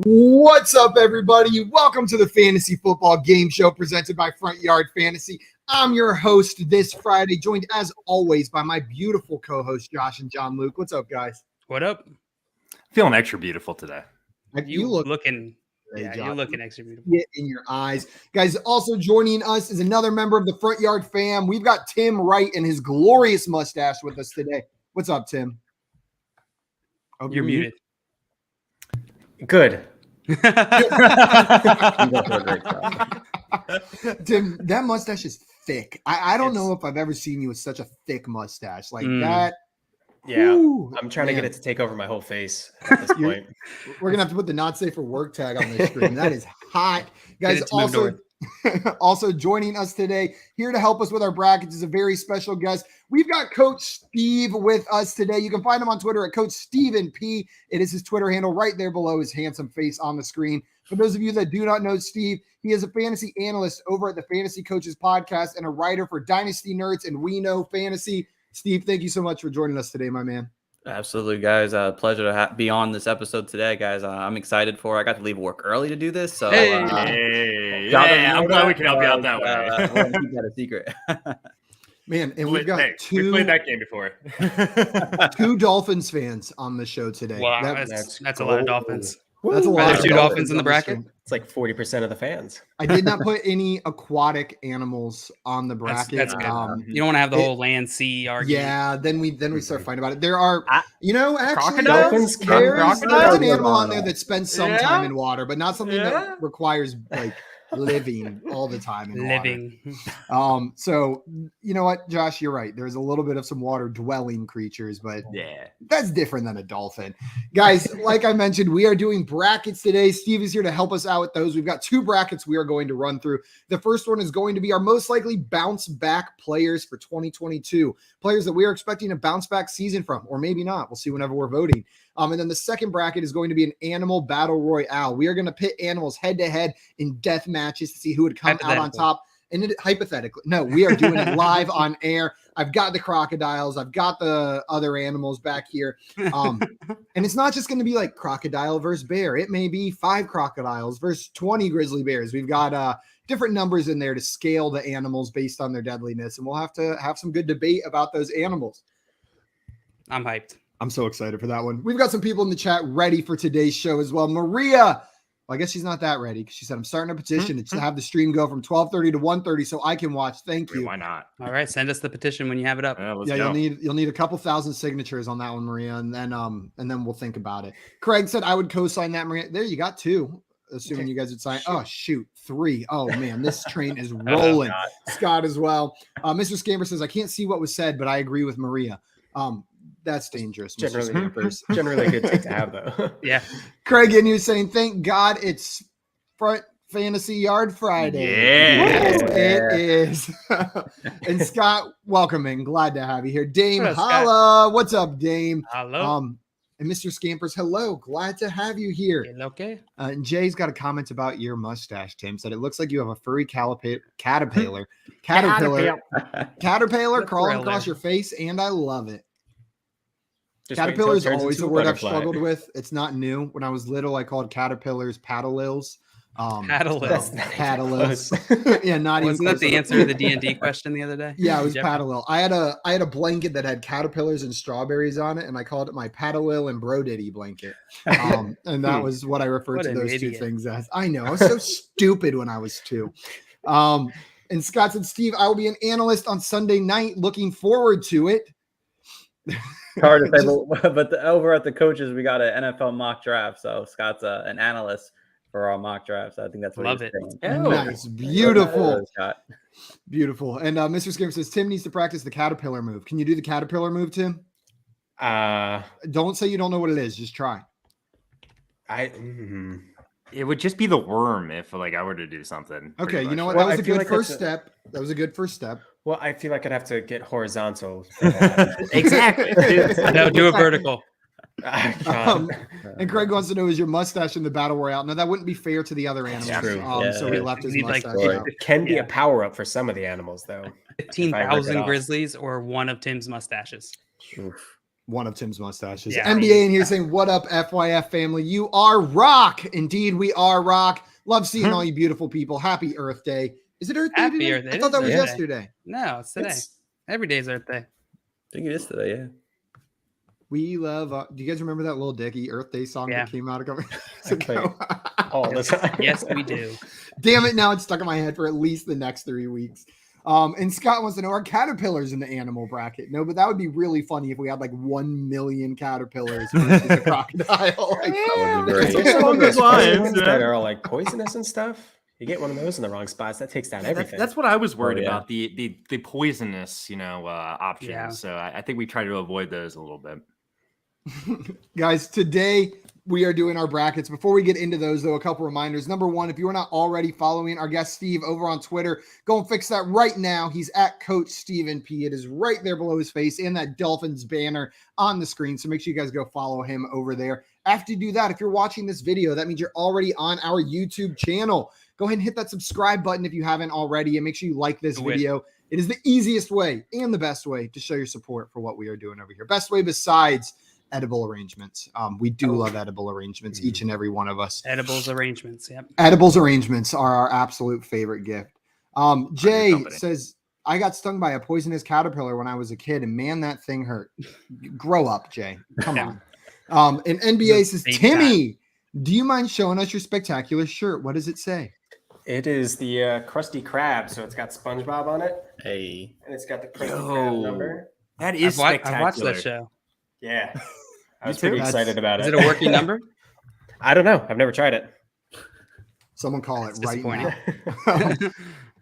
What's up, everybody? Welcome to the Fantasy Football Game Show presented by Front Yard Fantasy. I'm your host this Friday, joined as always by my beautiful co-hosts Josh and John Luke. What's up, guys? What up? Feeling extra beautiful today. You look looking. today, Yeah, Josh. you're looking extra beautiful. It in your eyes, guys. Also joining us is another member of the Front Yard fam. We've got Tim Wright and his glorious mustache with us today. What's up, Tim? Oh, You're muted. Good. Tim, that mustache is thick. I don't know if I've ever seen you with such a thick mustache like that. Yeah, Whew, I'm trying to get it to take over my whole face at this point. We're gonna have to put the not safe for work tag on this screen. That is hot, guys. Get Also joining us today, here to help us with our brackets, is a very special guest. We've got Coach Steve with us today. You can find him on Twitter at Coach Steven P. It is his Twitter handle right there below his handsome face on the screen. For those of you that do not know Steve, he is a fantasy analyst over at the Fantasy Coaches Podcast and a writer for Dynasty Nerds and We Know Fantasy. Steve, thank you so much for joining us today, my man. Absolutely, guys. Pleasure to be on this episode today, guys. I'm excited for it. I got to leave work early to do this, so I'm glad we can help you out that way. We'll keep that a secret. Man, and we've got we played that game before. two Dolphins fans on the show today. Wow, that's a lot of Dolphins. That's a Are lot. there of two Dolphins in the bracket? It's like 40% of the fans. I did not put any aquatic animals on the bracket. That's good. You don't want to have the whole land sea argument. Yeah, then we start fighting about it. There are, actually, Crocodiles? there's Crocodiles? an animal on there that spends some time in water, but not something that requires like living all the time in water. So you know what, Josh, you're right. There's a little bit of some water dwelling creatures, but that's different than a dolphin. Guys, like I mentioned, we are doing brackets today. Steve is here to help us out with those. We've got two brackets we are going to run through. The first one is going to be our most likely bounce back players for 2022, players that we are expecting a bounce back season from, or maybe not. We'll see whenever we're voting. And then the second bracket is going to be an animal battle royale. We are going to pit animals head to head in death matches to see who would come out on top. And hypothetically, no, we are doing it live on air. I've got the crocodiles. I've got the other animals back here. And it's not just going to be like crocodile versus bear. It may be 5 crocodiles versus 20 grizzly bears. We've got different numbers in there to scale the animals based on their deadliness. And we'll have to have some good debate about those animals. I'm hyped. I'm so excited for that one. We've got some people in the chat ready for today's show as well. Maria, well, I guess she's not that ready because she said, I'm starting a petition to have the stream go from 12:30 to 1:30 so I can watch. Thank you. Why not? All right, send us the petition when you have it up. You'll need a couple thousand signatures on that one, Maria, and then we'll think about it. Craig said I would co-sign that, Maria. There, you got 2. Assuming you guys would sign. Oh, shoot. 3. Oh, man, this train is rolling. Scott as well. Mr. Scamper says, I can't see what was said, but I agree with Maria. That's dangerous. Generally a good thing to have, though. Yeah. Craig, and you're saying, thank God it's Front Fantasy Yard Friday. Yeah. It is. And Scott, welcome in. Glad to have you here. Dame, What up, holla. What's up, Dame? Hello. And Mr. Scampers, hello. Glad to have you here. Okay. And Jay's got a comment about your mustache, Tim. Said it looks like you have a furry caterpillar crawling across your face, and I love it. Caterpillar is always a word I've struggled with. It's not new. When I was little, I called caterpillars paddlills. Paddlills. Yeah, not Wasn't even that the answer to the D&D question the other day? Yeah, it was paddlil. I had a blanket that had caterpillars and strawberries on it, and I called it my paddlil and bro diddy blanket. And that was what I referred to those two things as. I know. I was so stupid when I was 2. And Scott said, Steve, I will be an analyst on Sunday night. Looking forward to it. Hard to say, but over at the coaches, we got an NFL mock draft. So Scott's an analyst for our mock drafts. I think that's what Love it. Nice, beautiful, beautiful. And Mr. Scamper says Tim needs to practice the caterpillar move. Can you do the caterpillar move, Tim? Don't say you don't know what it is. Just try. It would just be the worm if I were to do something. Okay, you know what? That was a good first step. That was a good first step. Well, I feel like I'd have to get horizontal. Exactly. No, do it vertical. And Craig wants to know, is your mustache in the battle royale? No, that wouldn't be fair to the other animals. True. So he left his mustache out. It can be a power up for some of the animals, though. 15,000 grizzlies or one of Tim's mustaches. Oof. one of Tim's mustaches. Yeah. NBA in here saying, what up, FYF family? You are rock. Indeed, we are rock. Love seeing all you beautiful people. Happy Earth Day. Is it Earth Day Happy today? Earth Day. I thought that was It is yesterday. No, it's today. Every day is Earth Day. I think it is today, yeah. We love. Do you guys remember that Little Dicky Earth Day song that came out a couple years ago? All the time. Yes, we do. Damn it! Now it's stuck in my head for at least the next 3 weeks. And Scott wants to know, are caterpillars in the animal bracket? No, but that would be really funny if we had like 1 million caterpillars versus a crocodile. Like, That would be great. There's some of those lines, ones yeah. that are all like poisonous and stuff. You get one of those in the wrong spots, that takes down everything. That's what I was worried yeah. about, the poisonous, options. Yeah. So I think we try to avoid those a little bit. guys, today we are doing our brackets. Before we get into those, though, a couple reminders. Number one, if you are not already following our guest Steve over on Twitter, go and fix that right now. He's at Coach Stephen P. It is right there below his face and that Dolphins banner on the screen. So make sure you guys go follow him over there. After you do that, if you're watching this video, that means you're already on our YouTube channel. Go ahead and hit that subscribe button if you haven't already, and make sure you like this video. It is the easiest way and the best way to show your support for what we are doing over here. Best way besides edible arrangements. We do love edible arrangements, each and every one of us. Edibles arrangements. Yep. Edibles arrangements are our absolute favorite gift. Jay says, I got stung by a poisonous caterpillar when I was a kid, and man, that thing hurt. Grow up, Jay. Come on. And NBA says, Timmy, do you mind showing us your spectacular shirt? What does it say? It is the Krusty Krab, so it's got SpongeBob on it. Hey. And it's got the Krusty Krab number. That is I've spectacular. watched that show. Yeah. I was too? pretty excited about it. Is it a working number? I don't know. I've never tried it. Someone call it right disappointing. now.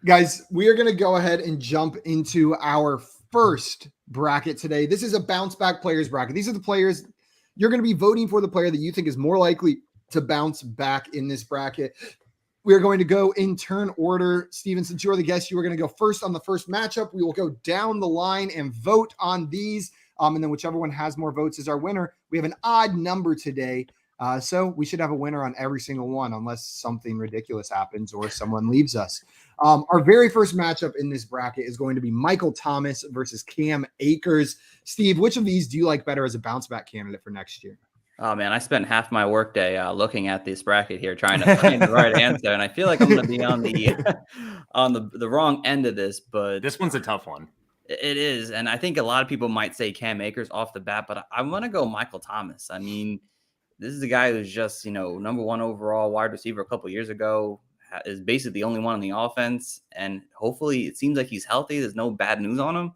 Guys, we are going to go ahead and jump into our first bracket today. This is a bounce back players bracket. These are the players you're going to be voting for, the player that you think is more likely to bounce back in this bracket. We're going to go in turn order. Steven, since you're the guest, you are going to go first on the first matchup. We will go down the line and vote on these. And then whichever one has more votes is our winner. We have an odd number today. So we should have a winner on every single one unless something ridiculous happens or someone leaves us. Our very first matchup in this bracket is going to be Michael Thomas versus Cam Akers. Steve, which of these do you like better as a bounce back candidate for next year? Oh man, I spent half my workday looking at this bracket here, trying to find the right answer, and I feel like I'm going to be on the wrong end of this. But This one's a tough one. it is, and I think a lot of people might say Cam Akers off the bat, but I'm going to go Michael Thomas. I mean, this is a guy who's just number one overall wide receiver a couple years ago. Is basically the only one on the offense, and hopefully it seems like he's healthy. There's no bad news on him.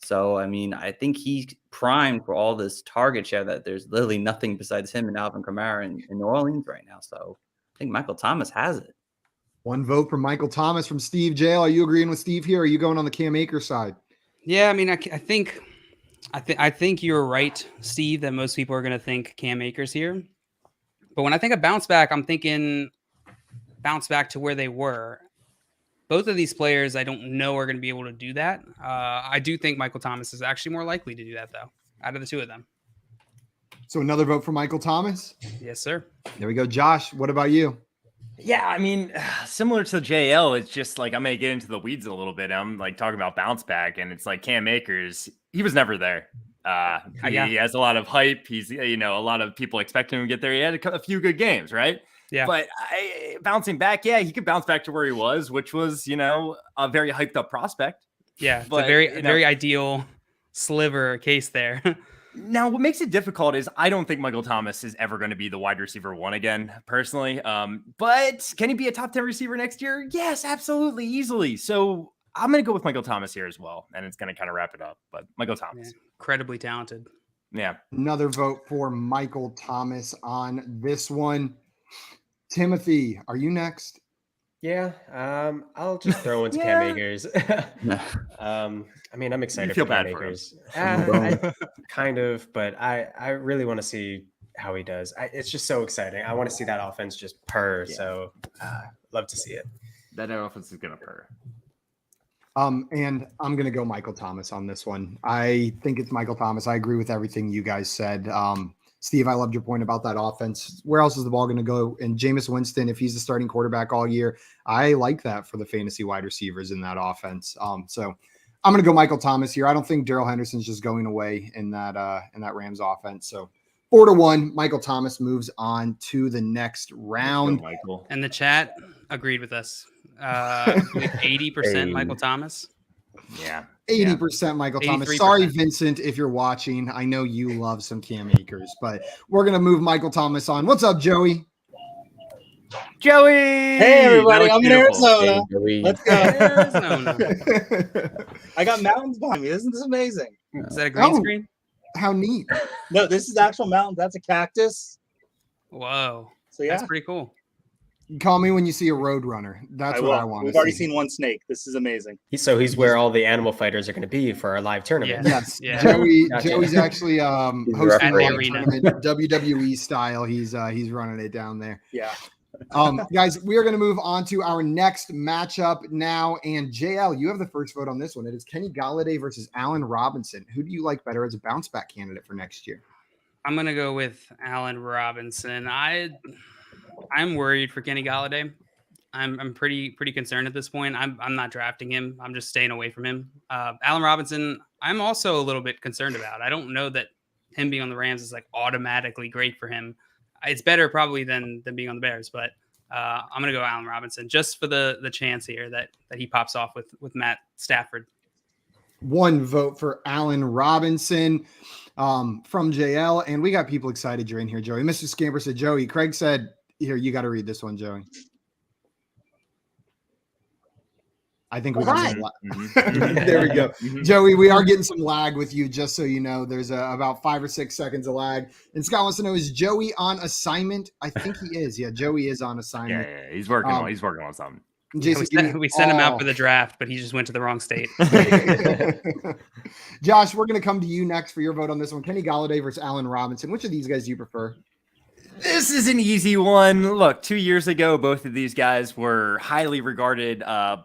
So, I mean, I think he's primed for all this target share that there's literally nothing besides him and Alvin Kamara in New Orleans right now. So I think Michael Thomas has it. One vote for Michael Thomas from Steve Jail. Are you agreeing with Steve here? Or are you going on the Cam Akers side? Yeah, I mean, I think you're right, Steve, that most people are going to think Cam Akers here. But when I think of bounce back, I'm thinking bounce back to where they were. Both of these players, I don't know, are going to be able to do that. I do think Michael Thomas is actually more likely to do that, though, out of the two of them. So another vote for Michael Thomas? Yes, sir. There we go. Josh, what about you? Yeah, I mean, similar to JL, it's just like I'm going to get into the weeds a little bit. I'm like talking about bounce back, and it's like Cam Akers, he was never there. He has a lot of hype. He's, a lot of people expect him to get there. He had a few good games, right? Yeah. But bouncing back, he could bounce back to where he was, which was, a very hyped up prospect. Yeah, it's but, a very ideal sliver case there. Now, what makes it difficult is I don't think Michael Thomas is ever going to be the wide receiver one again, personally. But can he be a top 10 receiver next year? Yes, absolutely, easily. So I'm going to go with Michael Thomas here as well, and it's going to kind of wrap it up. But Michael Thomas. Yeah, incredibly talented. Yeah. Another vote for Michael Thomas on this one. Timothy, are you next? Yeah, I'll just throw into Cam Akers. I mean, I'm excited feel for Cam bad for him. Akers. Kind of, but I really want to see how he does. It's just so exciting. I want to see that offense just purr. Yeah. So love to see it. That offense is going to purr. And I'm going to go Michael Thomas on this one. I think it's Michael Thomas. I agree with everything you guys said. Steve, I loved your point about that offense. Where else is the ball going to go? And Jameis Winston, if he's the starting quarterback all year, I like that for the fantasy wide receivers in that offense. So I'm going to go Michael Thomas here. I don't think Darrell Henderson's just going away in that Rams offense. So 4-1, Michael Thomas moves on to the next round. Michael. And the chat agreed with us. With 80% Michael Thomas. Yeah. 80% Michael Thomas. 83%. Sorry, Vincent, if you're watching. I know you love some Cam Akers, but we're going to move Michael Thomas on. What's up, Joey? Joey! Hey, everybody. I'm in Arizona. Hey, Let's go. Arizona. I got mountains behind me. Isn't this amazing? Is that a green screen? How neat. No, this is actual mountains. That's a cactus. Whoa. So, yeah. That's pretty cool. Call me when you see a road runner. That's what I want. We've already seen one snake. This is amazing. So he's where all the animal fighters are going to be for our live tournament. Yes. Yeah. Joey's actually hosting the a arena. tournament, WWE style. He's running it down there. Yeah. Guys, we are going to move on to our next matchup now. And JL, you have the first vote on this one. It is Kenny Galladay versus Allen Robinson. Who do you like better as a bounce back candidate for next year? I'm going to go with Allen Robinson. I'm worried for Kenny Galladay. I'm pretty concerned at this point. I'm not drafting him. I'm just staying away from him. Allen Robinson, I'm also a little bit concerned about. I don't know that him being on the Rams is like automatically great for him. It's better probably than being on the Bears, but I'm gonna go Allen Robinson just for the chance here that he pops off with Matt Stafford. One vote for Allen Robinson from JL, and we got people excited you're in here, Joey. Mr. Scamper said, Joey, Craig said, here, you got to read this one, Joey. I think we got some lag. There we go. Joey, we are getting some lag with you, just so you know. There's about 5 or 6 seconds of lag. And Scott wants to know, is Joey on assignment? I think he is. Yeah, Joey is on assignment. Yeah. He's working on something. Jason, we sent him out for the draft, but he just went to the wrong state. Josh, we're going to come to you next for your vote on this one. Kenny Galladay versus Allen Robinson. Which of these guys do you prefer? This is an easy one. Look, 2 years ago, both of these guys were highly regarded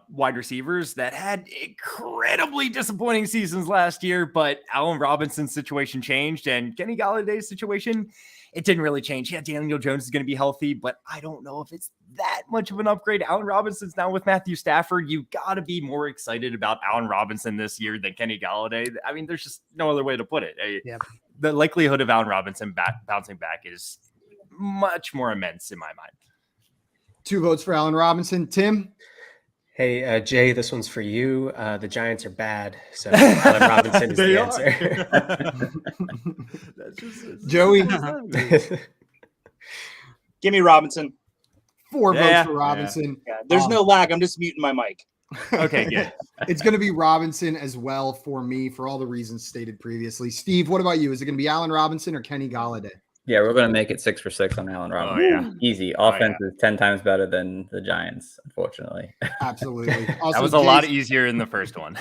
wide receivers that had incredibly disappointing seasons last year, but Allen Robinson's situation changed, and Kenny Galladay's situation, it didn't really change. Yeah, Daniel Jones is going to be healthy, but I don't know if it's that much of an upgrade. Allen Robinson's now with Matthew Stafford. You got to be more excited about Allen Robinson this year than Kenny Galladay. I mean, there's just no other way to put it. Yeah. The likelihood of Allen Robinson bouncing back is much more immense in my mind. 2 votes for Allen Robinson. Tim? Hey, Jay, this one's for you. The Giants are bad, so Allen Robinson is the answer. Joey? Give me Robinson. 4 votes for Robinson. Yeah. There's no lag. I'm just muting my mic. Okay, good. It's going to be Robinson as well for me for all the reasons stated previously. Steve, what about you? Is it going to be Allen Robinson or Kenny Galladay? Yeah, we're going to make it 6 for 6 on Allen Robinson. Easy. Offense is 10 times better than the Giants, unfortunately. Absolutely. Also, that was a lot easier in the first one.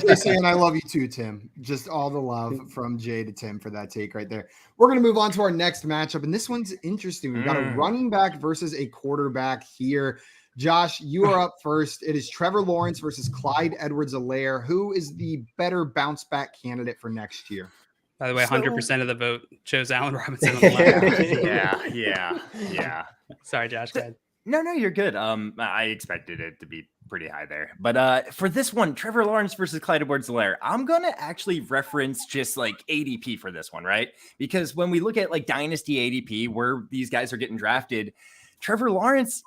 Jason, and I love you too, Tim. Just all the love from Jay to Tim for that take right there. We're going to move on to our next matchup, and this one's interesting. We've got a running back versus a quarterback here. Josh, you are up first. It is Trevor Lawrence versus Clyde Edwards-Helaire. Who is the better bounce back candidate for next year? By the way, 100% of the vote chose Allen Robinson on the left. Yeah. Sorry, Josh. Go ahead. No, you're good. I expected it to be pretty high there. But for this one, Trevor Lawrence versus Clyde Edwards-Helaire, I'm going to actually reference just like ADP for this one, right? Because when we look at like dynasty ADP, where these guys are getting drafted, Trevor Lawrence,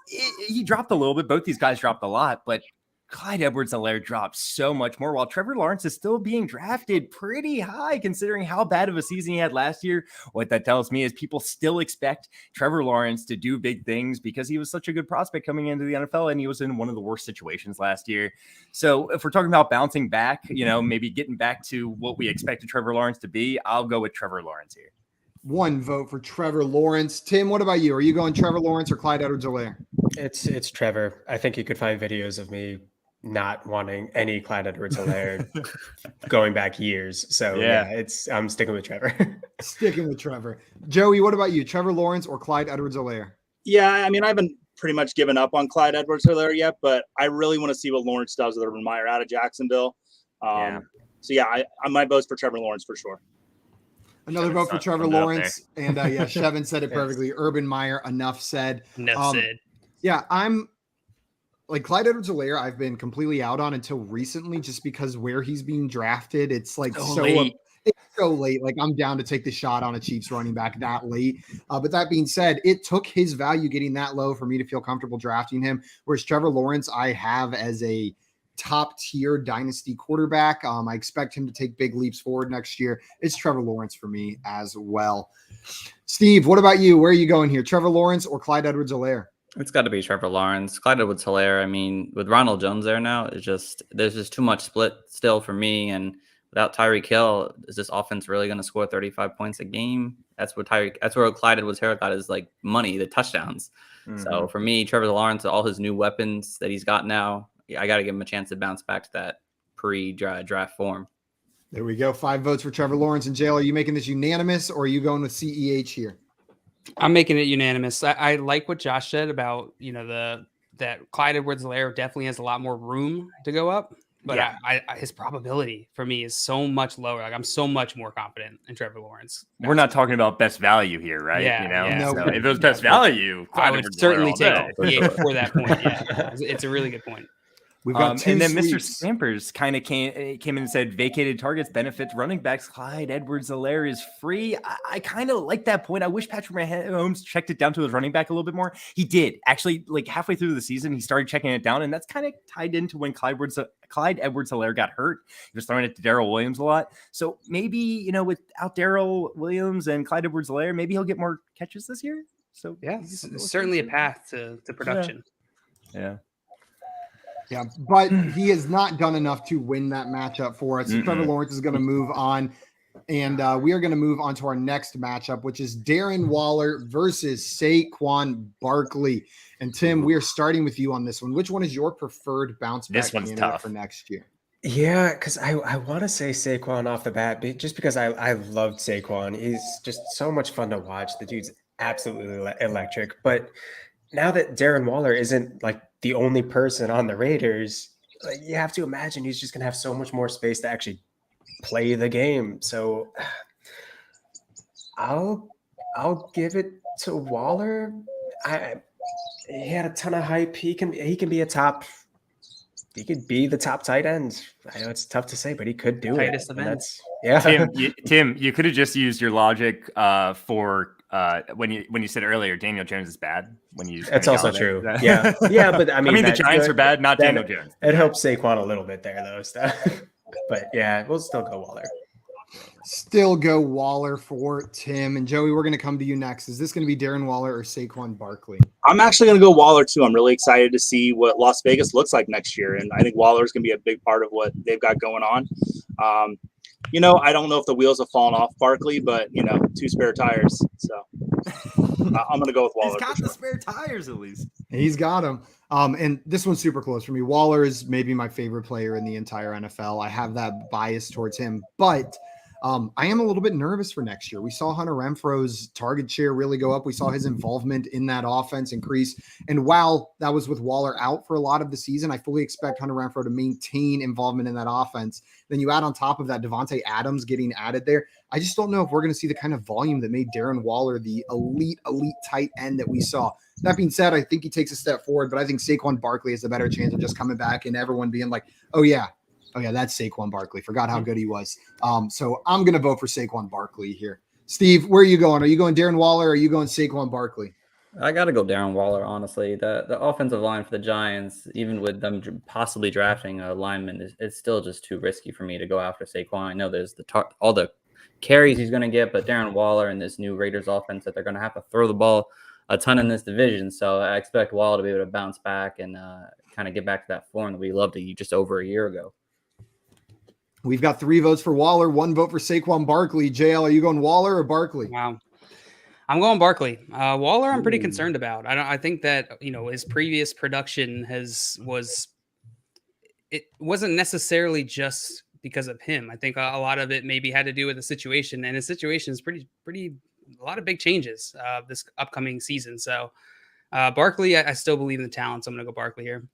he dropped a little bit. Both these guys dropped a lot, but Clyde Edwards-Helaire dropped so much more, while Trevor Lawrence is still being drafted pretty high considering how bad of a season he had last year. What that tells me is people still expect Trevor Lawrence to do big things because he was such a good prospect coming into the NFL, and he was in one of the worst situations last year. So if we're talking about bouncing back, maybe getting back to what we expected Trevor Lawrence to be, I'll go with Trevor Lawrence here. 1 vote for Trevor Lawrence. Tim, what about you? Are you going Trevor Lawrence or Clyde Edwards-Helaire? It's Trevor. I think you could find videos of me not wanting any Clyde Edwards-Helaire going back years. So I'm sticking with Trevor. Sticking with Trevor. Joey, what about you? Trevor Lawrence or Clyde Edwards-Helaire? Yeah, I mean, I haven't pretty much given up on Clyde Edwards-Helaire yet, but I really want to see what Lawrence does with Urban Meyer out of Jacksonville. So my vote's for Trevor Lawrence for sure. Another vote for Trevor Lawrence. And Shevin said it perfectly. Urban Meyer, enough said. Enough said. Yeah, I'm like Clyde Edwards-Helaire, I've been completely out on until recently, just because where he's being drafted, it's like so late. It's so late. Like I'm down to take the shot on a Chiefs running back that late. But that being said, it took his value getting that low for me to feel comfortable drafting him. Whereas Trevor Lawrence, I have as a top tier dynasty quarterback. I expect him to take big leaps forward next year. It's Trevor Lawrence for me as well. Steve, what about you? Where are you going here? Trevor Lawrence or Clyde Edwards-Helaire? It's got to be Trevor Lawrence. Clyde Edwards-Helaire, I mean, with Ronald Jones there now, there's just too much split still for me. And without Tyreek Hill, is this offense really going to score 35 points a game? That's where Clyde Edwards-Helaire got his like money, the touchdowns. Mm-hmm. So for me, Trevor Lawrence, all his new weapons that he's got now, I got to give him a chance to bounce back to that pre-draft form. There we go. 5 votes for Trevor Lawrence. And Jail, are you making this unanimous or are you going with CEH here? I'm making it unanimous. I like what Josh said about, that Clyde Edwards-Helaire definitely has a lot more room to go up, but his probability for me is so much lower. Like I'm so much more confident in Trevor Lawrence. We're not talking about best value here, right? Yeah, So if it was best value, I would certainly take it for that point. Yeah, it's a really good point. We've got and then sweeps. Mr. Stampers kind of came in and said vacated targets benefits running backs. Clyde Edwards-Helaire is free. I kind of like that point. I wish Patrick Mahomes checked it down to his running back a little bit more. He did actually, like halfway through the season, he started checking it down, and that's kind of tied into when Clyde Edwards-Helaire got hurt. He was throwing it to Darrell Williams a lot. So maybe without Darrell Williams and Clyde Edwards-Helaire, maybe he'll get more catches this year. So yeah, it's certainly a path to production. Yeah. Yeah, but he has not done enough to win that matchup for us. Trevor Lawrence is going to move on, and we are going to move on to our next matchup, which is Darren Waller versus Saquon Barkley. And Tim, we are starting with you on this one. Which one is your preferred bounce back candidate for next year? Yeah, because I want to say Saquon off the bat, just because I loved Saquon. He's just so much fun to watch. The dude's absolutely electric. But now that Darren Waller isn't like the only person on the Raiders, like, you have to imagine he's just going to have so much more space to actually play the game. So I'll give it to Waller. He had a ton of hype. He can be he could be the top tight end. I know it's tough to say, but he could do it. Tim, you could have just used your logic for when you said earlier Daniel Jones is bad. That's also true. Yeah, but I mean the Giants are bad, not Daniel Jones. It helps Saquon a little bit there, though. But yeah, we'll still go Waller. Still go Waller for Tim. And Joey, we're going to come to you next. Is this going to be Darren Waller or Saquon Barkley? I'm actually going to go Waller too. I'm really excited to see what Las Vegas looks like next year. And I think Waller is going to be a big part of what they've got going on. I don't know if the wheels have fallen off Barkley, but 2 spare tires. So I'm going to go with Waller. He's got the spare tires at least. He's got them. And this one's super close for me. Waller is maybe my favorite player in the entire NFL. I have that bias towards him, but I am a little bit nervous for next year. We saw Hunter Renfro's target share really go up. We saw his involvement in that offense increase. And while that was with Waller out for a lot of the season, I fully expect Hunter Renfro to maintain involvement in that offense. Then you add on top of that Devontae Adams getting added there. I just don't know if we're going to see the kind of volume that made Darren Waller the elite tight end that we saw. That being said, I think he takes a step forward, but I think Saquon Barkley has a better chance of just coming back and everyone being like, oh yeah, that's Saquon Barkley. Forgot how good he was. So I'm going to vote for Saquon Barkley here. Steve, where are you going? Are you going Darren Waller or are you going Saquon Barkley? I got to go Darren Waller, honestly. The offensive line for the Giants, even with them possibly drafting a lineman, it's still just too risky for me to go after Saquon. I know there's all the carries he's going to get, but Darren Waller and this new Raiders offense that they're going to have to throw the ball a ton in this division. So I expect Waller to be able to bounce back and kind of get back to that form that we loved just over a year ago. We've got 3 votes for Waller, 1 vote for Saquon Barkley. JL, are you going Waller or Barkley? Wow. I'm going Barkley. Waller, I'm pretty concerned about. I think that, his previous production it wasn't necessarily just because of him. I think a lot of it maybe had to do with the situation, and his situation is pretty a lot of big changes this upcoming season. So Barkley, I still believe in the talent. So I'm going to go Barkley here.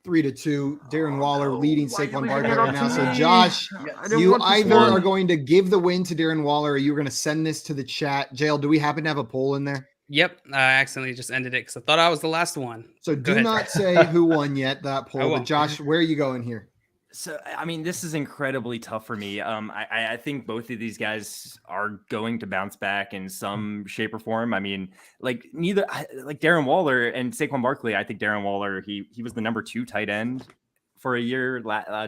3-2, Darren Waller leading Saquon Barkley right now. So Josh, you either are going to give the win to Darren Waller or you're going to send this to the chat. JL, do we happen to have a poll in there? Yep, I accidentally just ended it because I thought I was the last one. So Go do ahead, not Trey. say who won yet that poll. But won't. Josh, where are you going here? So, I mean, this is incredibly tough for me. I think both of these guys are going to bounce back in some shape or form. I mean, like Darren Waller and Saquon Barkley. I think Darren Waller, he was the number 2 tight end for a year,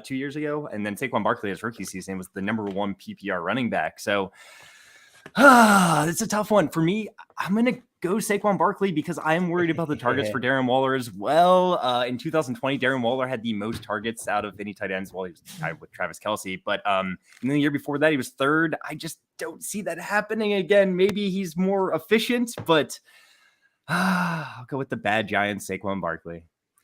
2 years ago. And then Saquon Barkley, his rookie season, was the number 1 PPR running back. So it's a tough one for me. I'm going to go Saquon Barkley because I am worried about the targets for Darren Waller as well. In 2020, Darren Waller had the most targets out of any tight ends while he was tied with Travis Kelce. But in the year before that, he was 3rd. I just don't see that happening again. Maybe he's more efficient, but I'll go with the bad giant Saquon Barkley.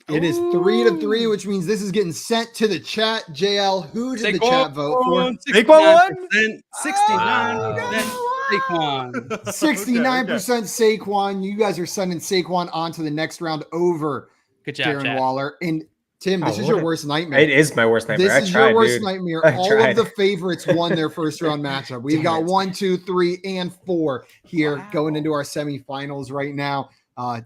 It is 3-3, which means this is getting sent to the chat. JL, who did the chat vote for? Saquon 69%. Saquon. 69% Saquon. You guys are sending Saquon on to the next round over Good job, Darren chat. Waller. And Tim, this is your worst nightmare. It is my worst nightmare. This is your worst nightmare. I All tried. of the favorites won their first round matchup. We've got 1, 2, 3, and 4 here going into our semifinals right now.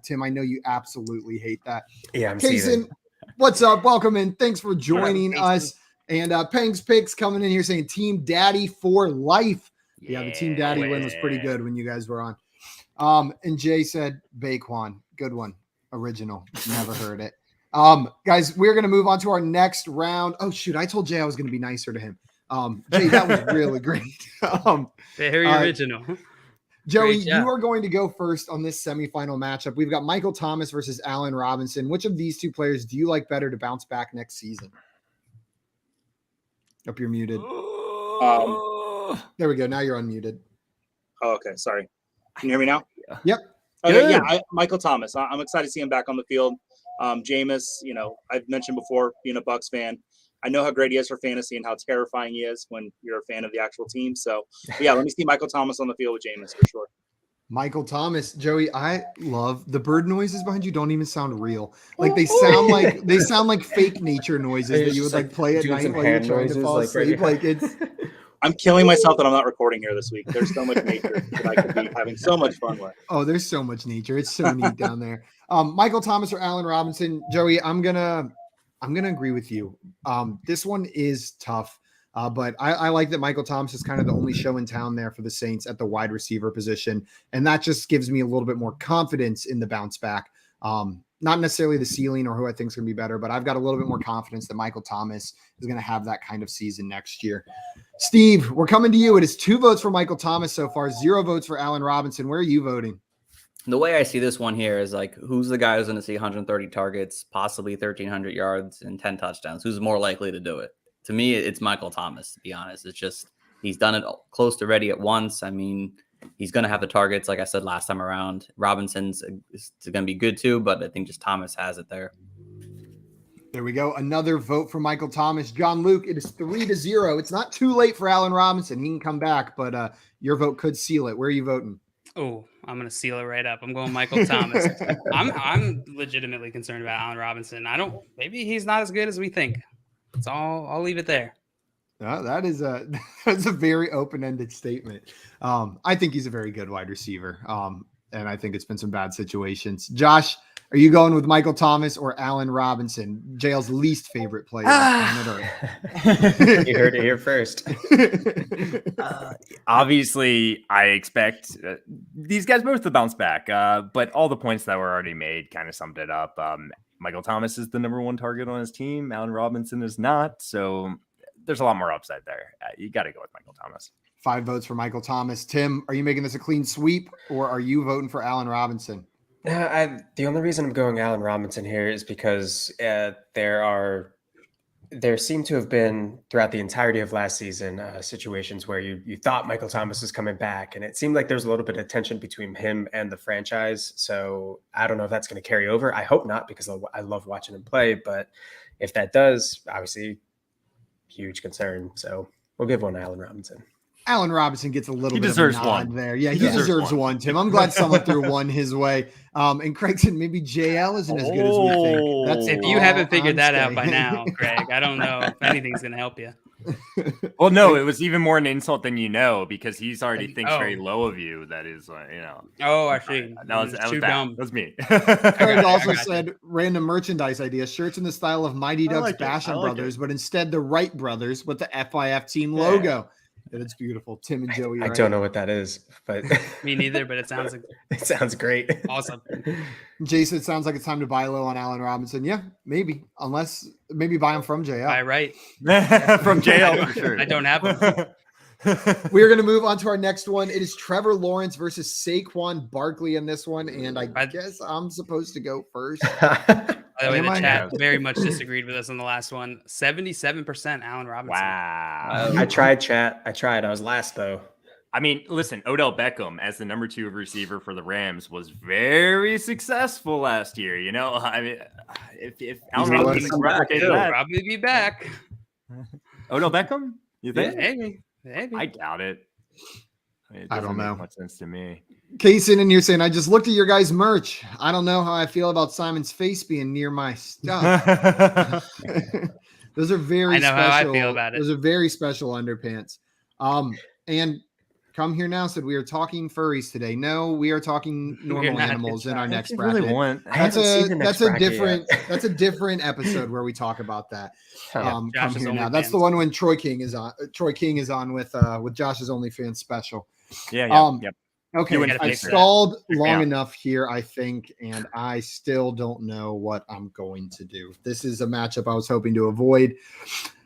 Tim, I know you absolutely hate that. Yeah, I'm Kaysen, seething. what's up? Welcome in. Thanks for joining us. And Peng's Picks coming in here saying Team Daddy for life. Yeah, the Team Daddy win was pretty good when you guys were on. And Jay said Baquan. Good one. Original. Never heard it. Guys, we're going to move on to our next round. Oh, shoot. I told Jay I was going to be nicer to him. Jay, that was really great. Very original. Joey, you are going to go first on this semifinal matchup. We've got Michael Thomas versus Allen Robinson. Which of these two players do you like better to bounce back next season? Hope you're muted. There we go. Now you're unmuted. Oh, okay. Sorry. Can you hear me now? Yep. Okay, yeah, Michael Thomas. I'm excited to see him back on the field. Jameis, I've mentioned before, being a Bucs fan, I know how great he is for fantasy and how terrifying he is when you're a fan of the actual team. So, yeah, let me see Michael Thomas on the field with Jameis for sure. Michael Thomas, Joey, I love the bird noises behind you. Don't even sound real. Like they sound like fake nature noises that you would like play at night while you're trying to fall asleep. Like it's. I'm killing myself that I'm not recording here this week. There's so much nature that I could be having so much fun with. Oh, there's so much nature. It's so neat down there. Michael Thomas or Allen Robinson, Joey, I'm gonna agree with you. This one is tough, but I like that Michael Thomas is kind of the only show in town there for the Saints at the wide receiver position, and that just gives me a little bit more confidence in the bounce back. Not necessarily the ceiling or who I think is going to be better, but I've got a little bit more confidence that Michael Thomas is going to have that kind of season next year. Steve, we're coming to you. It is 2 votes for Michael Thomas so far, 0 votes for Allen Robinson. Where are you voting? The way I see this one here is like, who's the guy who's going to see 130 targets, possibly 1,300 yards and 10 touchdowns? Who's more likely to do it? To me, it's Michael Thomas, to be honest. It's just he's done it close to ready at once. I mean, he's going to have the targets, like I said last time around. Robinson's going to be good too, but I think just Thomas has it there. There we go. Another vote for Michael Thomas. John Luke, it is 3-0. It's not too late for Allen Robinson. He can come back, but your vote could seal it. Where are you voting? Oh, I'm going to seal it right up. I'm going Michael Thomas. I'm legitimately concerned about Allen Robinson. Maybe he's not as good as we think. So I'll leave it there. That's a very open-ended statement. I think he's a very good wide receiver. And I think it's been some bad situations. Josh, are you going with Michael Thomas or Allen Robinson, JL's least favorite player on planet Earth? You heard it here first. Obviously, I expect these guys both to bounce back, but all the points that were already made kind of summed it up. Michael Thomas is the number 1 target on his team. Allen Robinson is not. So there's a lot more upside there. You got to go with Michael Thomas. 5 votes for Michael Thomas. Tim, are you making this a clean sweep or are you voting for Allen Robinson? The only reason I'm going Allen Robinson here is because there seem to have been throughout the entirety of last season situations where you thought Michael Thomas was coming back, and it seemed like there's a little bit of tension between him and the franchise. So I don't know if that's going to carry over. I hope not, because I love watching him play. But if that does, obviously, huge concern. So we'll give one to Allen Robinson. Allen Robinson gets a little bit of a nod one there. Yeah, he deserves one, Tim. I'm glad someone threw one his way. And Craig said maybe JL isn't as good as we think. If you haven't figured that out by now, Craig, I don't know if anything's going to help you. Well, no, it was even more an insult than because he's already thinks very low of you. That is, Oh, I see. That was dumb. That was me. Eric also said random merchandise idea: shirts in the style of Mighty Ducks Basham Brothers, but instead the Wright brothers with the FIF team logo. And it's beautiful. Tim and Joey. I don't know what that is, but me neither. But it sounds great. Awesome. Jason, it sounds like it's time to buy low on Allen Robinson. Yeah, maybe. Unless maybe buy him from JL. Buy right. From JL for sure. I don't have them. We're going to move on to our next one. It is Trevor Lawrence versus Saquon Barkley in this one. And I guess I'm supposed to go first. By the way, the chat very much disagreed with us on the last one. 77% Allen Robinson. Wow. I tried, chat. I was last, though. I mean, listen, Odell Beckham as the number 2 receiver for the Rams was very successful last year. I mean, if Allen Robinson can replicate that, he'll probably be back. Odell Beckham? You think? Maybe. I doubt it. I don't know. Much sense to me. Kaysen and you're saying, I just looked at your guys' merch. I don't know how I feel about Simon's face being near my stuff. Those are very special. How I feel about it. Those are very special underpants. And Come Here Now said we are talking furries today. No, we are talking normal animals in our next bracket. That's a different episode where we talk about that. Come Here Now. That's the one when Troy King is on. Troy King is on with Josh's OnlyFans special. Yeah. Okay, I've stalled long enough here, I think, and I still don't know what I'm going to do. This is a matchup I was hoping to avoid.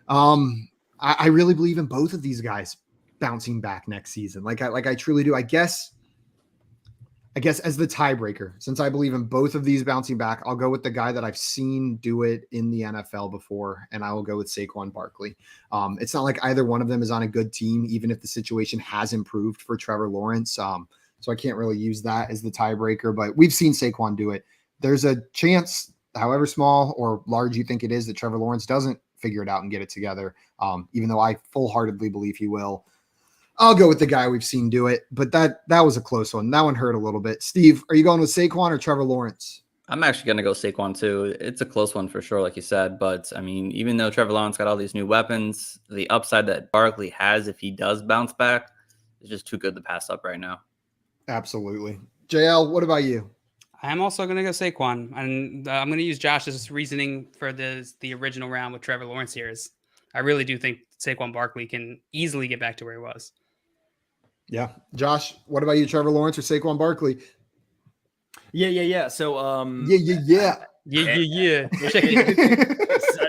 I really believe in both of these guys bouncing back next season. Like I truly do. I guess as the tiebreaker, since I believe in both of these bouncing back, I'll go with the guy that I've seen do it in the NFL before, and I will go with Saquon Barkley. It's not like either one of them is on a good team, even if the situation has improved for Trevor Lawrence. So I can't really use that as the tiebreaker, but we've seen Saquon do it. There's a chance, however small or large you think it is, that Trevor Lawrence doesn't figure it out and get it together, even though I full-heartedly believe he will. I'll go with the guy we've seen do it, but that was a close one. That one hurt a little bit. Steve, are you going with Saquon or Trevor Lawrence? I'm actually going to go Saquon too. It's a close one for sure, like you said. But, I mean, even though Trevor Lawrence got all these new weapons, the upside that Barkley has if he does bounce back is just too good to pass up right now. Absolutely. JL, what about you? I'm also going to go Saquon. And I'm going to use Josh's reasoning for the original round with Trevor Lawrence here. I really do think Saquon Barkley can easily get back to where he was. Yeah. Josh, what about you, Trevor Lawrence or Saquon Barkley? Yeah. So, Yeah.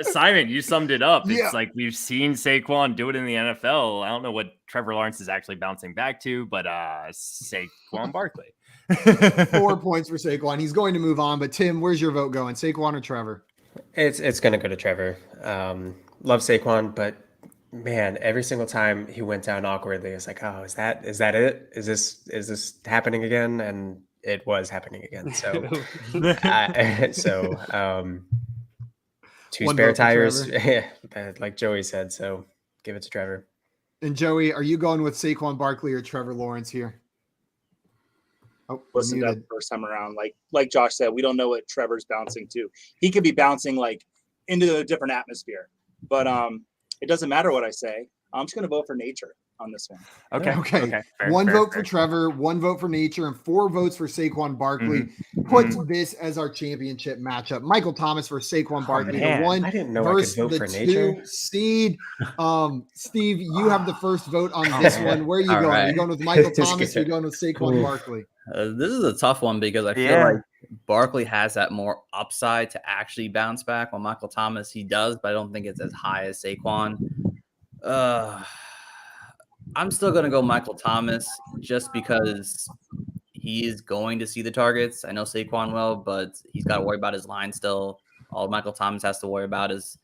Simon, you summed it up. It's like we've seen Saquon do it in the NFL. I don't know what Trevor Lawrence is actually bouncing back to, but Saquon Barkley. 4 points for Saquon. He's going to move on, but Tim, where's your vote going? Saquon or Trevor? It's going to go to Trevor. Love Saquon, but man, every single time he went down awkwardly, it's like, oh, is that it? Is this happening again? And it was happening again. So, two One spare tires, like Joey said. So give it to Trevor. And Joey, are you going with Saquon Barkley or Trevor Lawrence here? Oh, listen to that first time around. Like Josh said, we don't know what Trevor's bouncing to. He could be bouncing like into a different atmosphere, but it doesn't matter what I say. I'm just going to vote for nature on this one. Okay. One vote for Trevor, 1 vote for nature, and 4 votes for Saquon Barkley. Puts this as our championship matchup. Michael Thomas versus Saquon Barkley. The 1 I didn't know versus I could vote the for 2 nature. seed. Steve, you have the first vote on this one. Where are you going? Right. Are you going with Michael Thomas or are you going with Saquon Barkley? This is a tough one because I feel like Barkley has that more upside to actually bounce back. While Michael Thomas, he does, but I don't think it's as high as Saquon. I'm still going to go Michael Thomas just because he is going to see the targets. I know Saquon will, but he's got to worry about his line still. All Michael Thomas has to worry about is,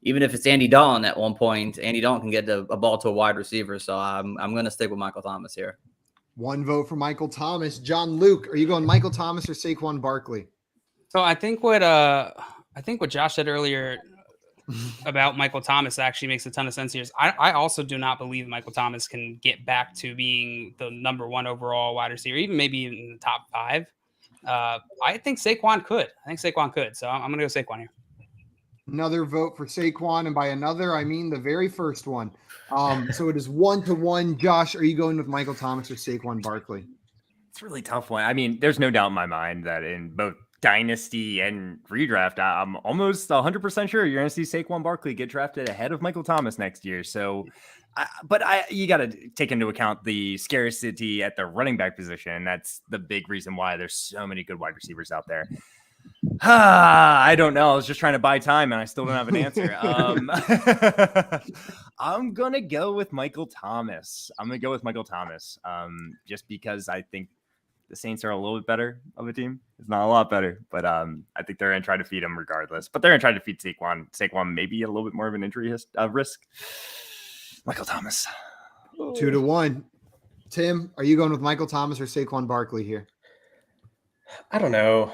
even if it's Andy Dalton at one point, Andy Dalton can get a ball to a wide receiver. So I'm going to stick with Michael Thomas here. 1 vote for Michael Thomas. John Luke, are you going Michael Thomas or Saquon Barkley? So I think what Josh said earlier about Michael Thomas actually makes a ton of sense here. I also do not believe Michael Thomas can get back to being the number 1 overall wide receiver, even maybe in the top 5. I think Saquon could. So I'm going to go Saquon here. Another vote for Saquon, and by another, I mean the very first one. So it is 1-1. Josh, are you going with Michael Thomas or Saquon Barkley? It's a really tough one. I mean, there's no doubt in my mind that in both dynasty and redraft, I'm almost 100% sure you're going to see Saquon Barkley get drafted ahead of Michael Thomas next year. So, you got to take into account the scarcity at the running back position. That's the big reason why there's so many good wide receivers out there. I don't know. I was just trying to buy time and I still don't have an answer. I'm going to go with Michael Thomas. Just because I think the Saints are a little bit better of a team. It's not a lot better, but I think they're going to try to feed him regardless. But they're going to try to feed Saquon. Saquon maybe a little bit more of an injury risk. Michael Thomas. 2-1. Tim, are you going with Michael Thomas or Saquon Barkley here? I don't know.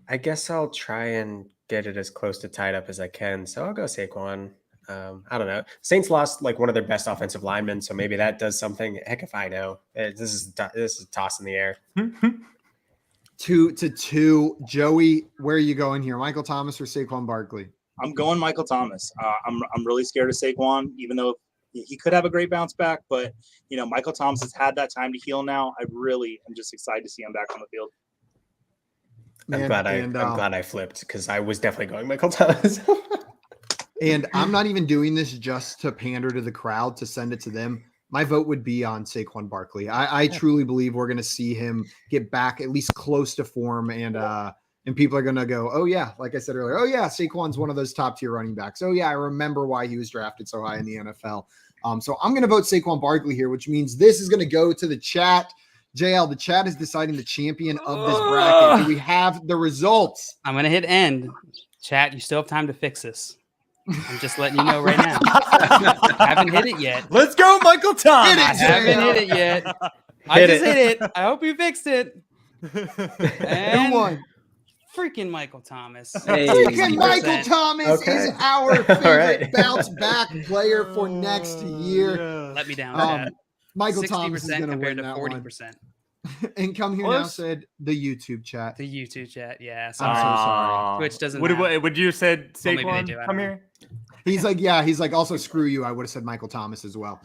I guess I'll try and get it as close to tied up as I can. So I'll go Saquon. I don't know. Saints lost like one of their best offensive linemen, so maybe that does something. Heck if I know. This is a toss in the air. 2-2. Joey, where are you going here? Michael Thomas or Saquon Barkley? I'm going Michael Thomas. I'm really scared of Saquon, even though he could have a great bounce back. But, Michael Thomas has had that time to heal now. I really am just excited to see him back on the field. I'm glad I flipped because I was definitely going Michael Thomas. And I'm not even doing this just to pander to the crowd to send it to them. My vote would be on Saquon Barkley. I truly believe we're going to see him get back at least close to form, and people are going to go, oh yeah, like I said earlier, oh yeah, Saquon's one of those top tier running backs. Oh yeah, I remember why he was drafted so high in the NFL. So I'm going to vote Saquon Barkley here, which means this is going to go to the chat. JL, the chat is deciding the champion of this bracket. Do we have the results? I'm going to hit end. Chat, you still have time to fix this. I'm just letting you know right now. I haven't hit it yet. Let's go, Michael Thomas. I haven't hit it yet. I just hit it. I hope you fixed it. And Who won? freaking Michael Thomas. Hey. Freaking Michael Thomas is our favorite right. bounce back player for next year. Let me down. Chat. Michael 60% Thomas is going to compared win to that 40%. one. And come here now said the YouTube chat. The YouTube chat, yeah. I'm so sorry. Twitch doesn't. Would you have said Well, maybe they Saquon? do, I Come don't here. He's like, also screw you. I would have said Michael Thomas as well.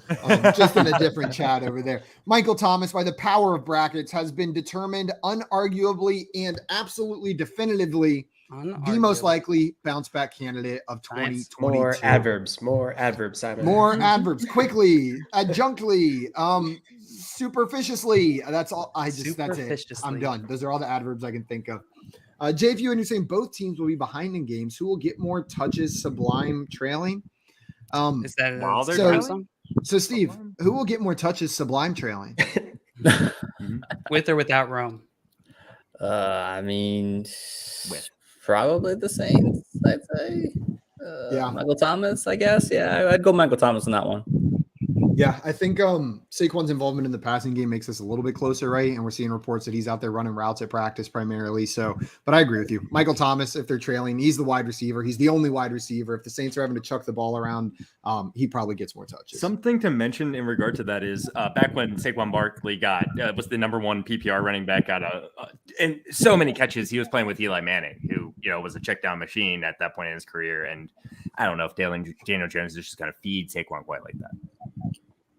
Just in a different chat over there. Michael Thomas, by the power of brackets, has been determined unarguably and absolutely definitively the most likely bounce back candidate of 2022. More adverbs, Simon. More adverbs. Quickly, adjunctly, superficiously. That's all. That's it. I'm done. Those are all the adverbs I can think of. JFU, and you're saying both teams will be behind in games. Who will get more touches, Sublime trailing? Is that Wilder trailing? So, Steve, who will get more touches, Sublime trailing? With or without Rome? I mean, probably the Saints, I'd say. Yeah. Michael Thomas, I guess. Yeah, I'd go Michael Thomas on that one. Yeah, I think Saquon's involvement in the passing game makes us a little bit closer, right? And we're seeing reports that he's out there running routes at practice primarily. So, but I agree with you. Michael Thomas, if they're trailing, he's the wide receiver. He's the only wide receiver. If the Saints are having to chuck the ball around, he probably gets more touches. Something to mention in regard to that is back when Saquon Barkley was the number one PPR running back and so many catches, he was playing with Eli Manning, who was a check down machine at that point in his career. And I don't know if Daniel Jones is just going to feed Saquon quite like that.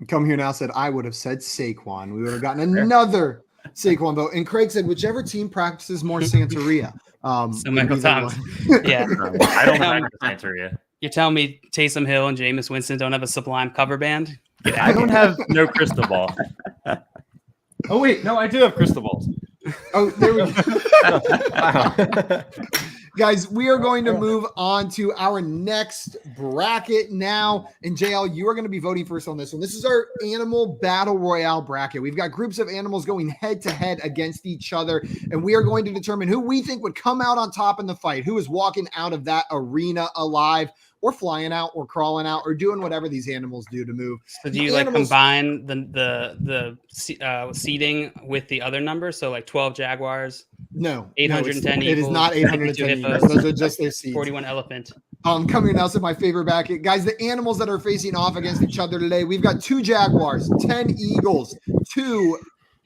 Come here now said I would have said Saquon. We would have gotten another Saquon vote. And Craig said whichever team practices more Santeria. So Michael Thomas. Yeah. I don't practice Santeria. You're telling me Taysom Hill and Jameis Winston don't have a Sublime cover band? I don't have no crystal ball. Oh wait, no, I do have crystal balls. Oh, there we go. Wow. Guys, we are going to move on to our next bracket now. And JL, you are going to be voting first on this one. This is our animal battle royale bracket. We've got groups of animals going head to head against each other. And we are going to determine who we think would come out on top in the fight, who is walking out of that arena alive, or flying out, or crawling out, or doing whatever these animals do to move. So do you combine the seating with the other numbers? So like 12 Jaguars? No. 810 It is not 810 Eagles. Those are just their seeds. 41 elephant. Come here now to my favorite bracket. Guys, the animals that are facing off against each other today, we've got 2 Jaguars, 10 Eagles, 2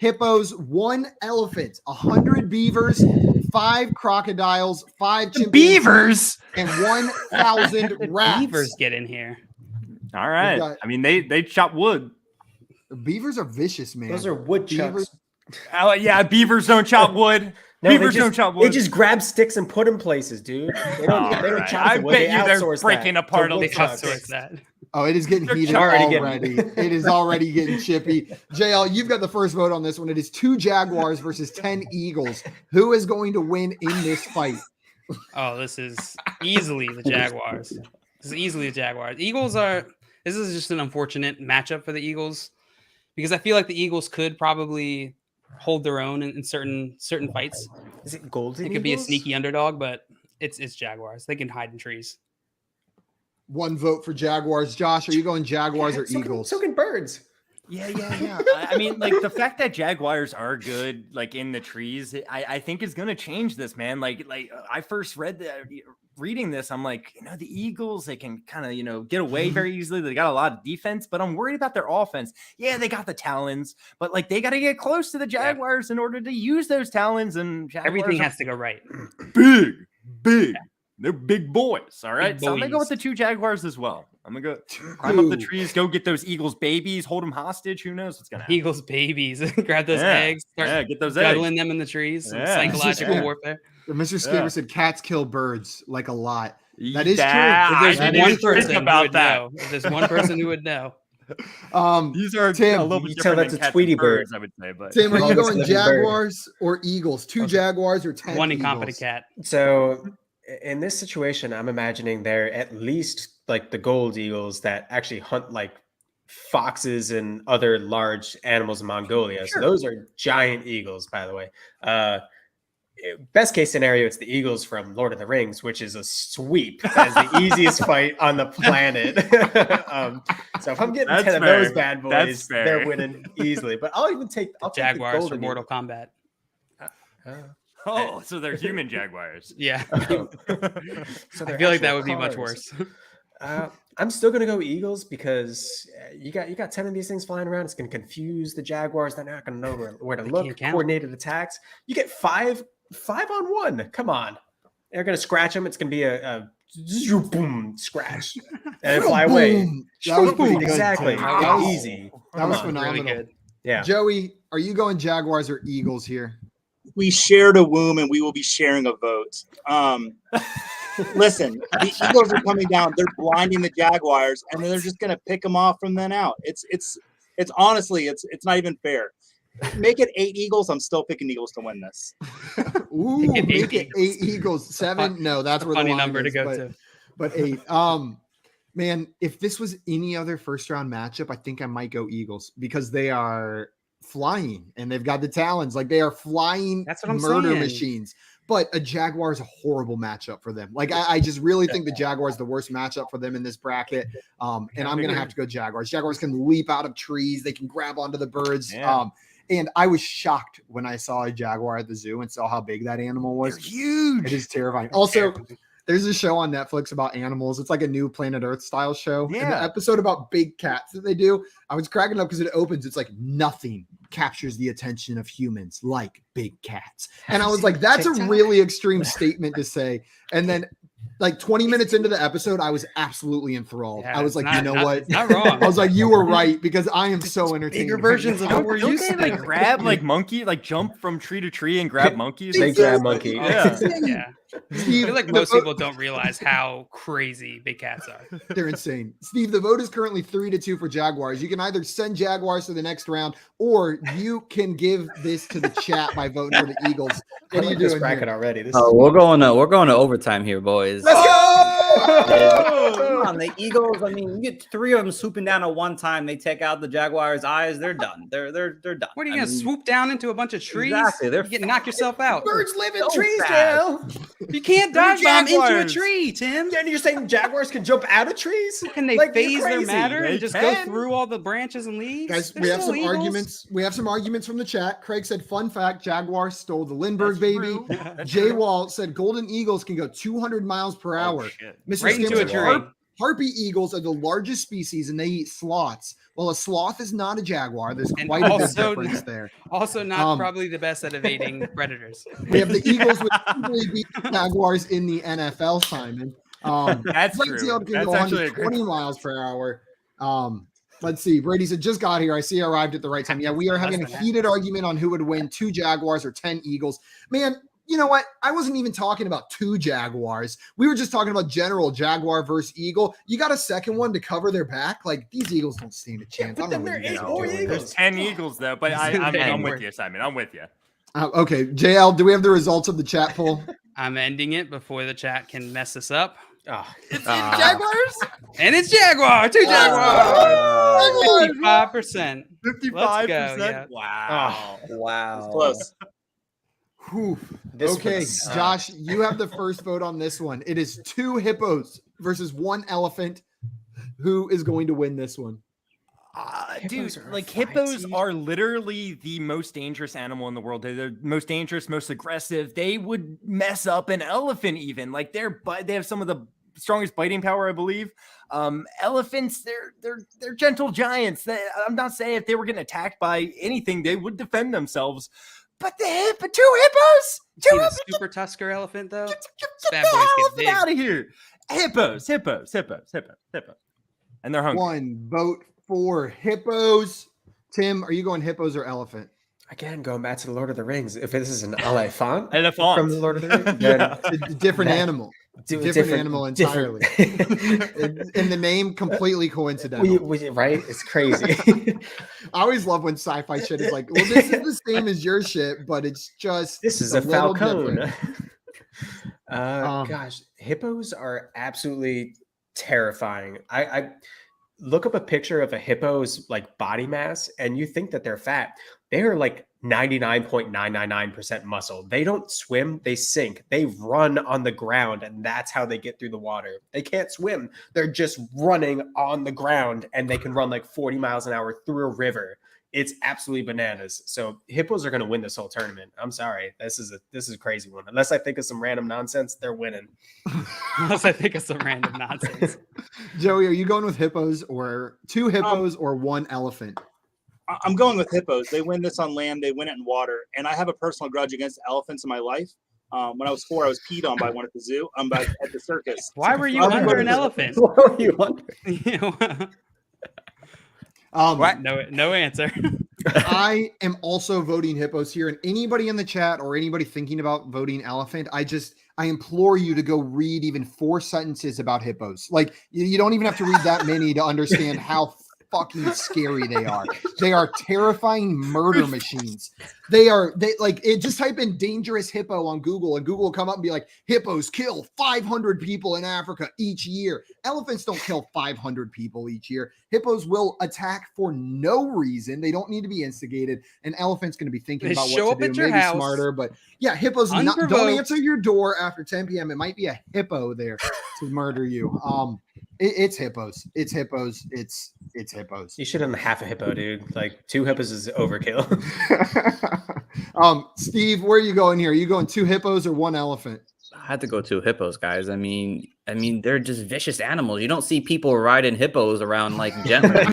hippos, 1 elephant, 100 beavers, 5 crocodiles, 5 chimpanzees, Beavers and 1,000 rats. Beavers get in here. All right. I mean, they chop wood. Beavers are vicious, man. Those are woodchucks. Oh, yeah, beavers don't chop wood. No, Beavers don't chop wood. They just grab sticks and put in places, dude. They don't chop I the wood. bet They you they're outsource breaking that apart to all the woodchucks. Outsource that. Oh, it is getting heated already. It is already getting chippy. JL, you've got the first vote on this one. It is 2 Jaguars versus 10 Eagles. Who is going to win in this fight? Oh, this is easily the Jaguars. This is easily the Jaguars. This is just an unfortunate matchup for the Eagles because I feel like the Eagles could probably hold their own in certain fights. Is it golden? It could be a sneaky underdog, but it's Jaguars. They can hide in trees. 1 vote for Jaguars. Josh, are you going Jaguars or Eagles? So can birds. Yeah. I mean, like the fact that Jaguars are good, like in the trees, I think is going to change this, man. Like I first reading this, I'm like, the Eagles, they can kind of, get away very easily. They got a lot of defense, but I'm worried about their offense. Yeah, they got the talons, but like they got to get close to the Jaguars in order to use those talons. And Jaguars everything has to go right. Big. Yeah. They're big boys. All right. Big So I'm going to go with the 2 Jaguars as well. I'm going to go climb up the trees, go get those Eagles babies, hold them hostage. Who knows what's going to happen? Eagles babies. Grab those eggs. Start get those juggling eggs. them in the trees. Some Yeah. psychological warfare. Mr. Skipper said cats kill birds like a lot. That is true. If there's one person who would know. These are Tim, a little bit you tell different that's than a Tweety birds, bird. I would say. But Tim, are you Longest going living bird. Jaguars or Eagles? 2 Jaguars or 10 One Eagles? incompetent cat. So in this situation, I'm imagining they're at least like the gold eagles that actually hunt like foxes and other large animals in Mongolia. So those are giant eagles, by the way. Best case scenario, it's the Eagles from Lord of the Rings, which is a sweep. That is the easiest fight on the planet. So if I'm getting 10 of those bad boys, they're winning easily. But I'll even take the Jaguars for Mortal Kombat. so they're human Jaguars. Yeah. So I feel like that would be much worse. I'm still going to go Eagles because you got 10 of these things flying around. It's going to confuse the Jaguars. They're not going to know where to look. Coordinated attacks. You get 5 on 1. Come on. They're going to scratch them. It's going to be a boom scratch and fly away. That was pretty good. Exactly. That was easy. That was phenomenal. Really good. Yeah. Joey, are you going Jaguars or Eagles here? We shared a womb and we will be sharing a vote. Listen, the Eagles are coming down. They're blinding the Jaguars, and they're just going to pick them off from then out. It's honestly, it's not even fair. Make it 8 Eagles. I'm still picking Eagles to win this. Ooh, make it 8 Eagles. 7? No, that's where the line number is, to go to. But 8. Man, if this was any other first round matchup, I think I might go Eagles because they are flying and they've got the talons. Like they are flying murder machines. But a Jaguar is a horrible matchup for them. Like I just really think the Jaguar is the worst matchup for them in this bracket. And I'm going to have to go Jaguars. Jaguars can leap out of trees. They can grab onto the birds. Yeah. And I was shocked when I saw a Jaguar at the zoo and saw how big that animal was. They're huge. It is terrifying. Also, there's a show on Netflix about animals. It's like a new Planet Earth style show. Yeah. And the episode about big cats that they do, I was cracking up because it opens. It's like nothing captures the attention of humans like big cats. And I was like, that's a really extreme statement to say. And then like 20 minutes into the episode, I was absolutely enthralled. Yeah, I was like, what? Not wrong. I was like, you were right because I am so entertained. Bigger versions of what we're Don't used they to. like grab like monkey, like jump from tree to tree and grab monkeys? They grab monkey. Yeah. Yeah. I feel like most people don't realize how crazy big cats are. They're insane. Steve, the vote is currently 3-2 for Jaguars. You can either send Jaguars to the next round or you can give this to the chat by voting for the Eagles. What are you doing bracket here? already? We're going to overtime here, boys. Let's go! Come on, the Eagles. I mean, you get 3 of them swooping down at one time. They take out the Jaguars' eyes. They're done. They're done. What are you going to swoop down into a bunch of trees? Exactly. You get knock yourself out. Birds live in So trees fast. now. You can't dive bomb into a Jaguars. tree, Tim. And you're saying Jaguars can jump out of trees? Can they Like, you're phase their crazy. matter They and just can. go through all the branches and leaves? Guys, They're we have still some Eagles. arguments. We have some arguments from the chat. Craig said, fun fact, Jaguars stole the Lindbergh That's baby. true. That's Jay true. Walt said Golden Eagles can go 200 miles per hour. Shit. Mr. Right into Skimmer a said, tree. Harpy eagles are the largest species and they eat sloths. Well, a sloth is not a jaguar. There's And quite a big also- difference there. Also, not probably the best at evading predators. We have the eagles which usually beat jaguars in the NFL, Simon. That's Flight true. tail can That's go actually a 120 miles per hour. Let's see. Brady said, just got here. I see I arrived at the right time. Yeah, we are having a heated argument on who would win, 2 Jaguars or 10 Eagles. Man, you know what? I wasn't even talking about 2 Jaguars. We were just talking about general Jaguar versus Eagle. You got a second one to cover their back? Like, these Eagles don't stand a chance. but then there is more Eagles. There's 10 Eagles, though, but I'm with you, Simon. I'm with you. Okay, JL, do we have the results of the chat poll? I'm ending it before the chat can mess us up. It's Jaguars? And it's Jaguar. 2 Jaguars. 55%. 55%? Yeah. Wow. Wow. It's close. Whew. This Okay, one sucks. Josh, you have the first vote on this one. It is 2 hippos versus 1 elephant. Who is going to win this one? Dude, are like fight hippos seed. are literally the most dangerous animal in the world. They're the most dangerous, most aggressive. They would mess up an elephant even. Like they have some of the strongest biting power, I believe. Elephants, they're gentle giants. I'm not saying if they were getting attacked by anything, they would defend themselves. But two hippos, See the super tusker elephant though? Bad boys get big. out of here. Hippos. And they're hungry. 1 vote for hippos. Tim, are you going hippos or elephant? Again, going back to the Lord of the Rings. If this is an elephant Elephant. from the Lord of the Rings, then It's a different animal. Different animal entirely. In the name, completely coincidental. right? It's crazy. I always love when sci-fi shit is like, well, this is the same as your shit, but it's just This is a little falcon. different. Gosh, hippos are absolutely terrifying. I look up a picture of a hippo's like body mass, and you think that they're fat. They are like 99.999% muscle. They don't swim, they sink. They run on the ground, and that's how they get through the water. They can't swim. They're just running on the ground, and they can run like 40 miles an hour through a river. It's absolutely bananas. So hippos are going to win this whole tournament. I'm sorry. This is a crazy one. Unless I think of some random nonsense, they're winning. Unless I think of some random nonsense. Joey, are you going with hippos or 2 hippos or 1 elephant? I'm going with hippos. They win this on land. They win it in water. And I have a personal grudge against elephants in my life. When I was 4, I was peed on by one at the zoo. At the circus. Why were you I'll be under going an with- elephant? What were you wondering? What? No answer. I am also voting hippos here, and anybody in the chat or anybody thinking about voting elephant, I implore you to go read even 4 sentences about hippos. Like you don't even have to read that many to understand how fucking scary they are. They are terrifying murder machines. They just type in dangerous hippo on Google and Google will come up and be like, hippos kill 500 people in Africa each year. Elephants don't kill 500 people each year. Hippos will attack for no reason. They don't need to be instigated. An elephant's going to be thinking They about show what up to at do, your maybe house, smarter, but yeah, hippos don't unprovoked. answer your door after 10 p.m. It might be a hippo there to murder you. It's hippos. It's hippos. It's hippos. You should have half a hippo, dude. Like 2 hippos is overkill. Steve, where are you going here? Are you going 2 hippos or 1 elephant? I had to go 2 hippos, guys. I mean, they're just vicious animals. You don't see people riding hippos around like gently.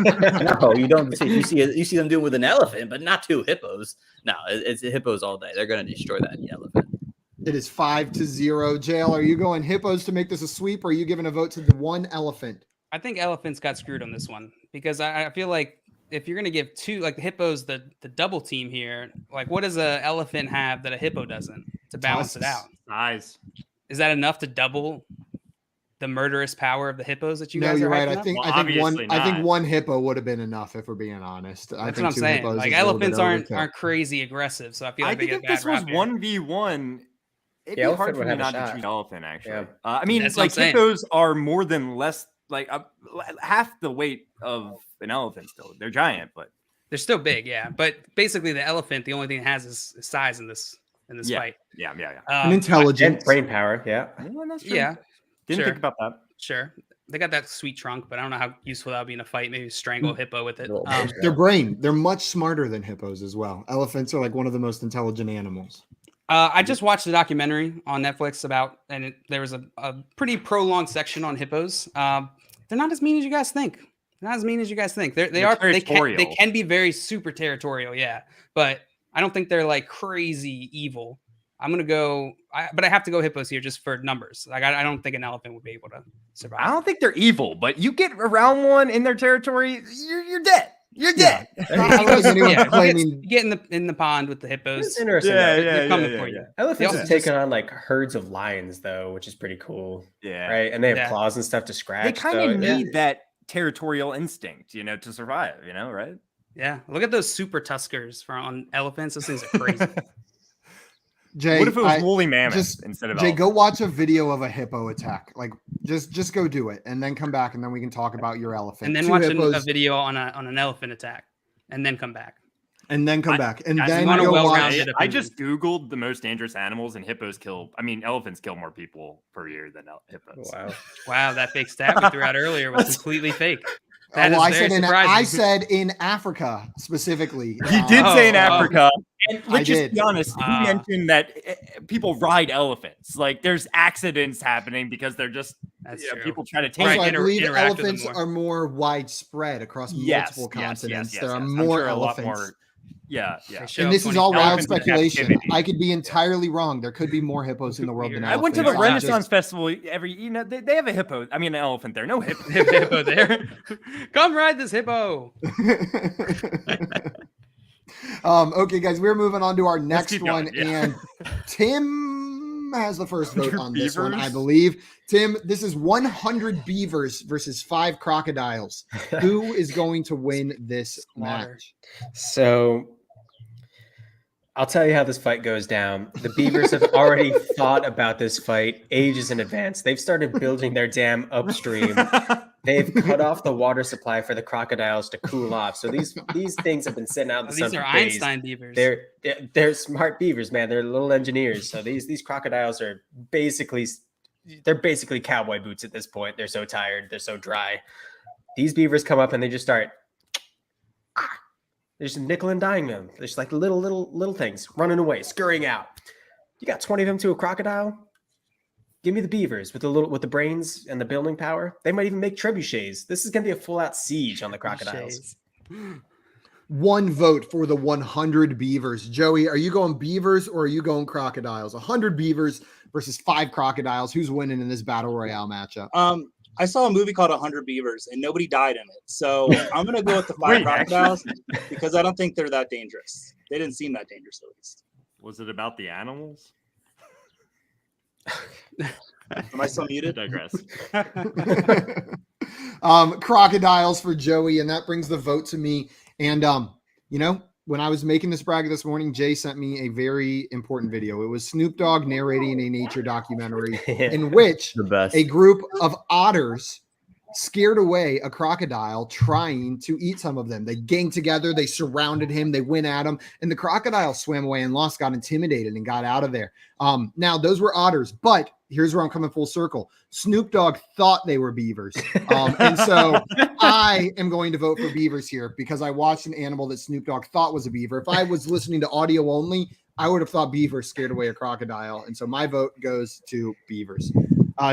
No, you don't see. You see them doing with an elephant, but not 2 hippos. No, it's hippos all day. They're gonna destroy that elephant. It is 5-0. JL, are you going hippos to make this a sweep, or are you giving a vote to the 1 elephant? I think elephants got screwed on this one because I feel like if you're gonna give 2, like the hippos, the double team here, like what does an elephant have that a hippo doesn't to balance it out? Nice. Is that enough to double the murderous power of the hippos that you No, guys you're are right. hyping I up? think Well, I think obviously not. 1 hippo would have been enough if we're being honest. I That's think what I'm 2 saying. hippos Like is a little bit elephants overkill. aren't crazy aggressive, so I feel I like they think get if a bad this was rap here. 1v1, it'd The be elephant hard for would me have a not to shot. treat elephant, actually. Yeah. I mean, That's what I'm like saying. hippos are more than less, like half the weight of an elephant still. They're giant, but They're still big, yeah. But basically, the elephant, the only thing it has is size in this yeah. fight. Yeah. An intelligence. And brain power, yeah. Well, that's true. Yeah, Didn't sure. think about that. Sure. They got that sweet trunk, but I don't know how useful that would be in a fight. Maybe strangle a hippo with it. Their brain. They're much smarter than hippos as well. Elephants are like one of the most intelligent animals. I just watched the documentary on Netflix about, and there was a pretty prolonged section on hippos. They're not as mean as you guys think. Not as mean as you guys think. They can be very super territorial, yeah. But I don't think they're like crazy evil. I'm gonna go, but I have to go hippos here just for numbers. Like I don't think an elephant would be able to survive. I don't think they're evil, but you get around one in their territory, you're dead. You're dead. Get in the pond with the hippos. It's interesting. They're coming for you. Elephants have taken on like herds of lions though, which is pretty cool. Yeah. Right. And they have claws and stuff to scratch. They kind of need that territorial instinct, to survive, right? Yeah. Look at those super tuskers on elephants. Those things are crazy. Jay, what if it was woolly mammoths instead of Jay? Go watch a video of a hippo attack. Like, just go do it, and then come back, and then we can talk about your elephant. And then watch a video on an elephant attack, and then come back. And then come back, and then go watch. I just googled the most dangerous animals, and elephants kill more people per year than hippos. Wow, that fake stat we threw out earlier was completely fake. I said in Africa specifically. He did say in Africa. And let's just be honest, he mentioned that people ride elephants. Like there's accidents happening because they're just people try to take it. I believe elephants are more widespread across multiple continents. There are more elephants. Yeah. And this is all wild speculation. I could be entirely wrong. There could be more hippos in the world than elephants. I went to the Renaissance Festival they have a hippo. I mean, an elephant there. No hippo there. Come ride this hippo. Okay, guys, we're moving on to our next one. And Tim has the first vote on this one, I believe. Tim, this is 100 Beavers versus 5 Crocodiles. Who is going to win this match? So I'll tell you how this fight goes down. The Beavers have already thought about this fight ages in advance. They've started building their dam upstream. They've cut off the water supply for the crocodiles to cool off. So these things have been sitting out in the sun for days. These are Einstein beavers. They're smart beavers, man. They're little engineers. So these crocodiles are basically cowboy boots at this point. They're so tired. They're so dry. These beavers come up and they just start. They're just nickel and diming them. They're just like little things running away, scurrying out. You got 20 of them to a crocodile. Give me the beavers with the brains and the building power. They might even make trebuchets. This is going to be a full-out siege on the crocodiles. One vote for the 100 Beavers. Joey, are you going Beavers or are you going Crocodiles? 100 Beavers versus 5 Crocodiles. Who's winning in this Battle Royale matchup? I saw a movie called 100 Beavers and nobody died in it. So I'm going to go with the 5 Crocodiles because I don't think they're that dangerous. They didn't seem that dangerous, at least. Was it about the animals? Am I still muted? Digress. Crocodiles for Joey, and that brings the vote to me. And when I was making this bracket this morning, Jay sent me a very important video. It was Snoop Dogg narrating a nature documentary in which a group of otters scared away a crocodile trying to eat some of them. They ganged together, they surrounded him, they went at him, and the crocodile swam away and lost, got intimidated and got out of there. Now those were otters, but here's where I'm coming full circle. Snoop Dogg thought they were beavers. And so I am going to vote for beavers here because I watched an animal that Snoop Dogg thought was a beaver. If I was listening to audio only, I would have thought beavers scared away a crocodile. And so my vote goes to beavers.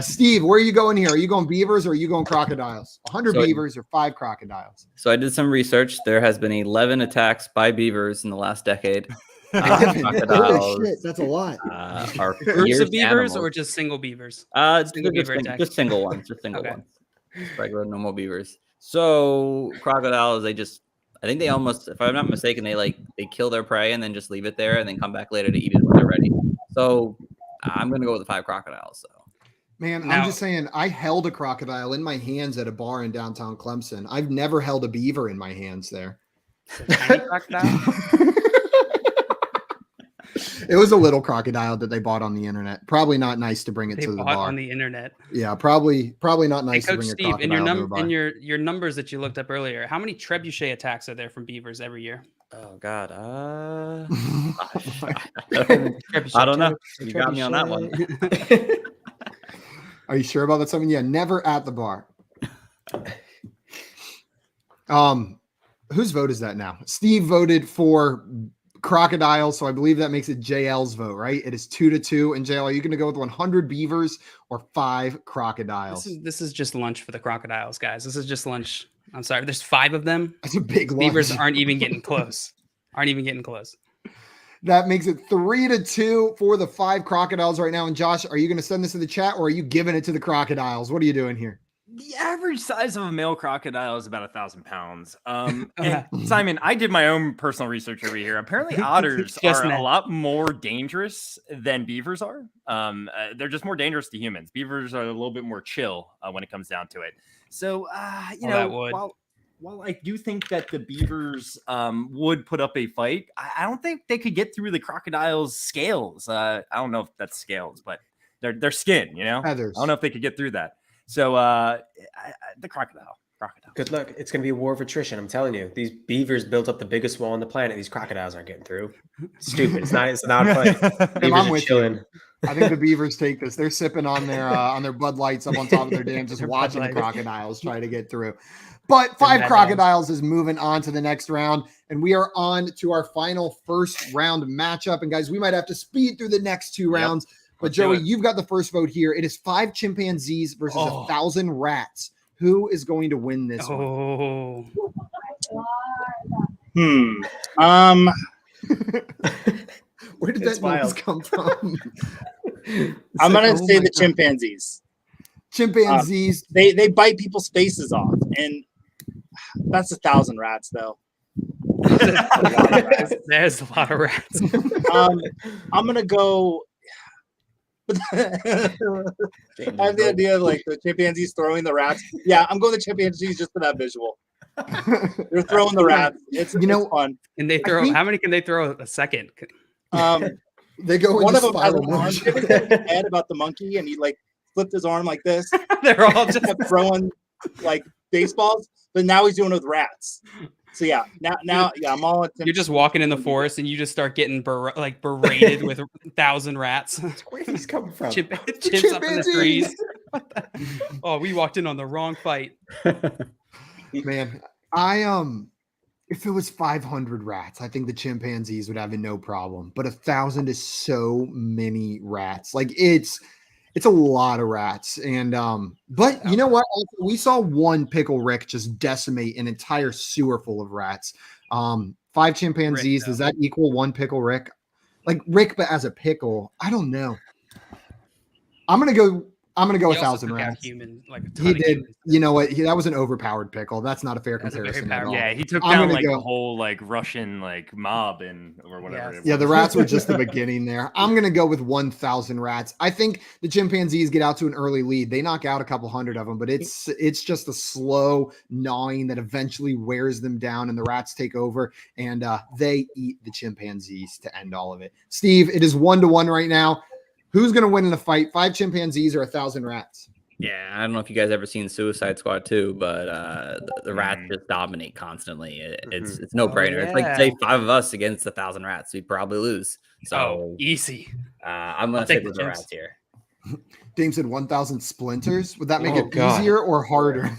Steve, where are you going here? Are you going beavers or are you going crocodiles? 100 beavers or 5 crocodiles? So I did some research. There has been 11 attacks by beavers in the last decade. Holy shit, that's a lot. Are groups of beavers or just single beavers? Just single ones. Just single ones. Just regular normal beavers. So crocodiles, I think they almost, if I'm not mistaken, they kill their prey and then just leave it there and then come back later to eat it when they're ready. So I'm gonna go with the 5 crocodiles. So. Man, I'm just saying, I held a crocodile in my hands at a bar in downtown Clemson. I've never held a beaver in my hands there. Tiny crocodile? It was a little crocodile that they bought on the internet. Probably not nice to bring it to the bar. On the internet. Yeah, probably not nice to bring a crocodile to a bar. In your numbers that you looked up earlier, how many trebuchet attacks are there from beavers every year? Oh God, I don't know. You got me on that one. Are you sure about that? Something? Yeah, never at the bar. Whose vote is that now? Steve voted for Crocodiles. So I believe that makes it JL's vote, right? It is 2-2. And JL, are you going to go with 100 Beavers or 5 Crocodiles? This is just lunch for the Crocodiles, guys. This is just lunch. I'm sorry. There's 5 of them. That's a big lunch. Beavers aren't even getting close. That makes it 3-2 for the 5 Crocodiles right now. And Josh, are you going to send this in the chat or are you giving it to the Crocodiles? What are you doing here? The average size of a male crocodile is about 1,000 pounds. And Simon, I did my own personal research over here. Apparently, otters are a lot more dangerous than beavers are. They're just more dangerous to humans. Beavers are a little bit more chill when it comes down to it. So, while I do think that the beavers would put up a fight, I don't think they could get through the crocodile's scales. I don't know if that's scales, but their skin, Feathers. I don't know if they could get through that. So the crocodile. Good luck. It's going to be a war of attrition. I'm telling you. These beavers built up the biggest wall on the planet. These crocodiles aren't getting through. Stupid. It's not fun. I'm with you. I think the Beavers take this. They're sipping on their Bud Lights up on top of their dam, just watching the Crocodiles try to get through. But 5 Crocodiles is moving on to the next round, and we are on to our final first round matchup. And guys, we might have to speed through the next 2 rounds. But Joey, you've got the first vote here. It is 5 chimpanzees versus 1,000 rats. Who is going to win this one? Where did that noise come from? I'm gonna say the chimpanzees. Chimpanzees. They bite people's faces off, and that's 1,000 rats, though. There's a lot of rats. I'm gonna go. I have the idea of like the chimpanzees throwing the rats. Yeah, I'm going the chimpanzees just for that visual. They're throwing the rats. It's fun. And they throw how many can they throw a second? They go one into of them has spiral an arm head about the monkey, and he like flipped his arm like this. They're all just throwing like baseballs, but now he's doing it with rats. So yeah, now I'm all. You're just walking in the forest and you just start getting berated with 1,000 rats. Where are these coming from? Chimps up in the trees. Oh, we walked in on the wrong fight. Man, if it was 500 rats, I think the chimpanzees would have no problem. But 1,000 is so many rats. Like it's a lot of rats. And but you know what? We saw one Pickle Rick just decimate an entire sewer full of rats. 5 chimpanzees, does that equal 1 Pickle Rick? Like Rick, but as a pickle, I don't know. I'm gonna go 1,000 rats. He did. You know what? That was an overpowered pickle. That's not a fair comparison at all. Yeah, he took down the whole Russian mob or whatever. Yes. Yeah, the rats were just the beginning there. I'm gonna go with 1,000 rats. I think the chimpanzees get out to an early lead. They knock out a couple hundred of them, but it's just a slow gnawing that eventually wears them down, and the rats take over and they eat the chimpanzees to end all of it. Steve, it is 1-1 right now. Who's going to win in the fight? 5 chimpanzees or 1,000 rats? Yeah, I don't know if you guys ever seen Suicide Squad 2, but the rats just dominate constantly. It's no brainer. It's like say 5 of us against 1,000 rats, we'd probably lose. So easy. I'm going to stick with the rats here. Dame said 1,000 splinters. Would that make it easier or harder?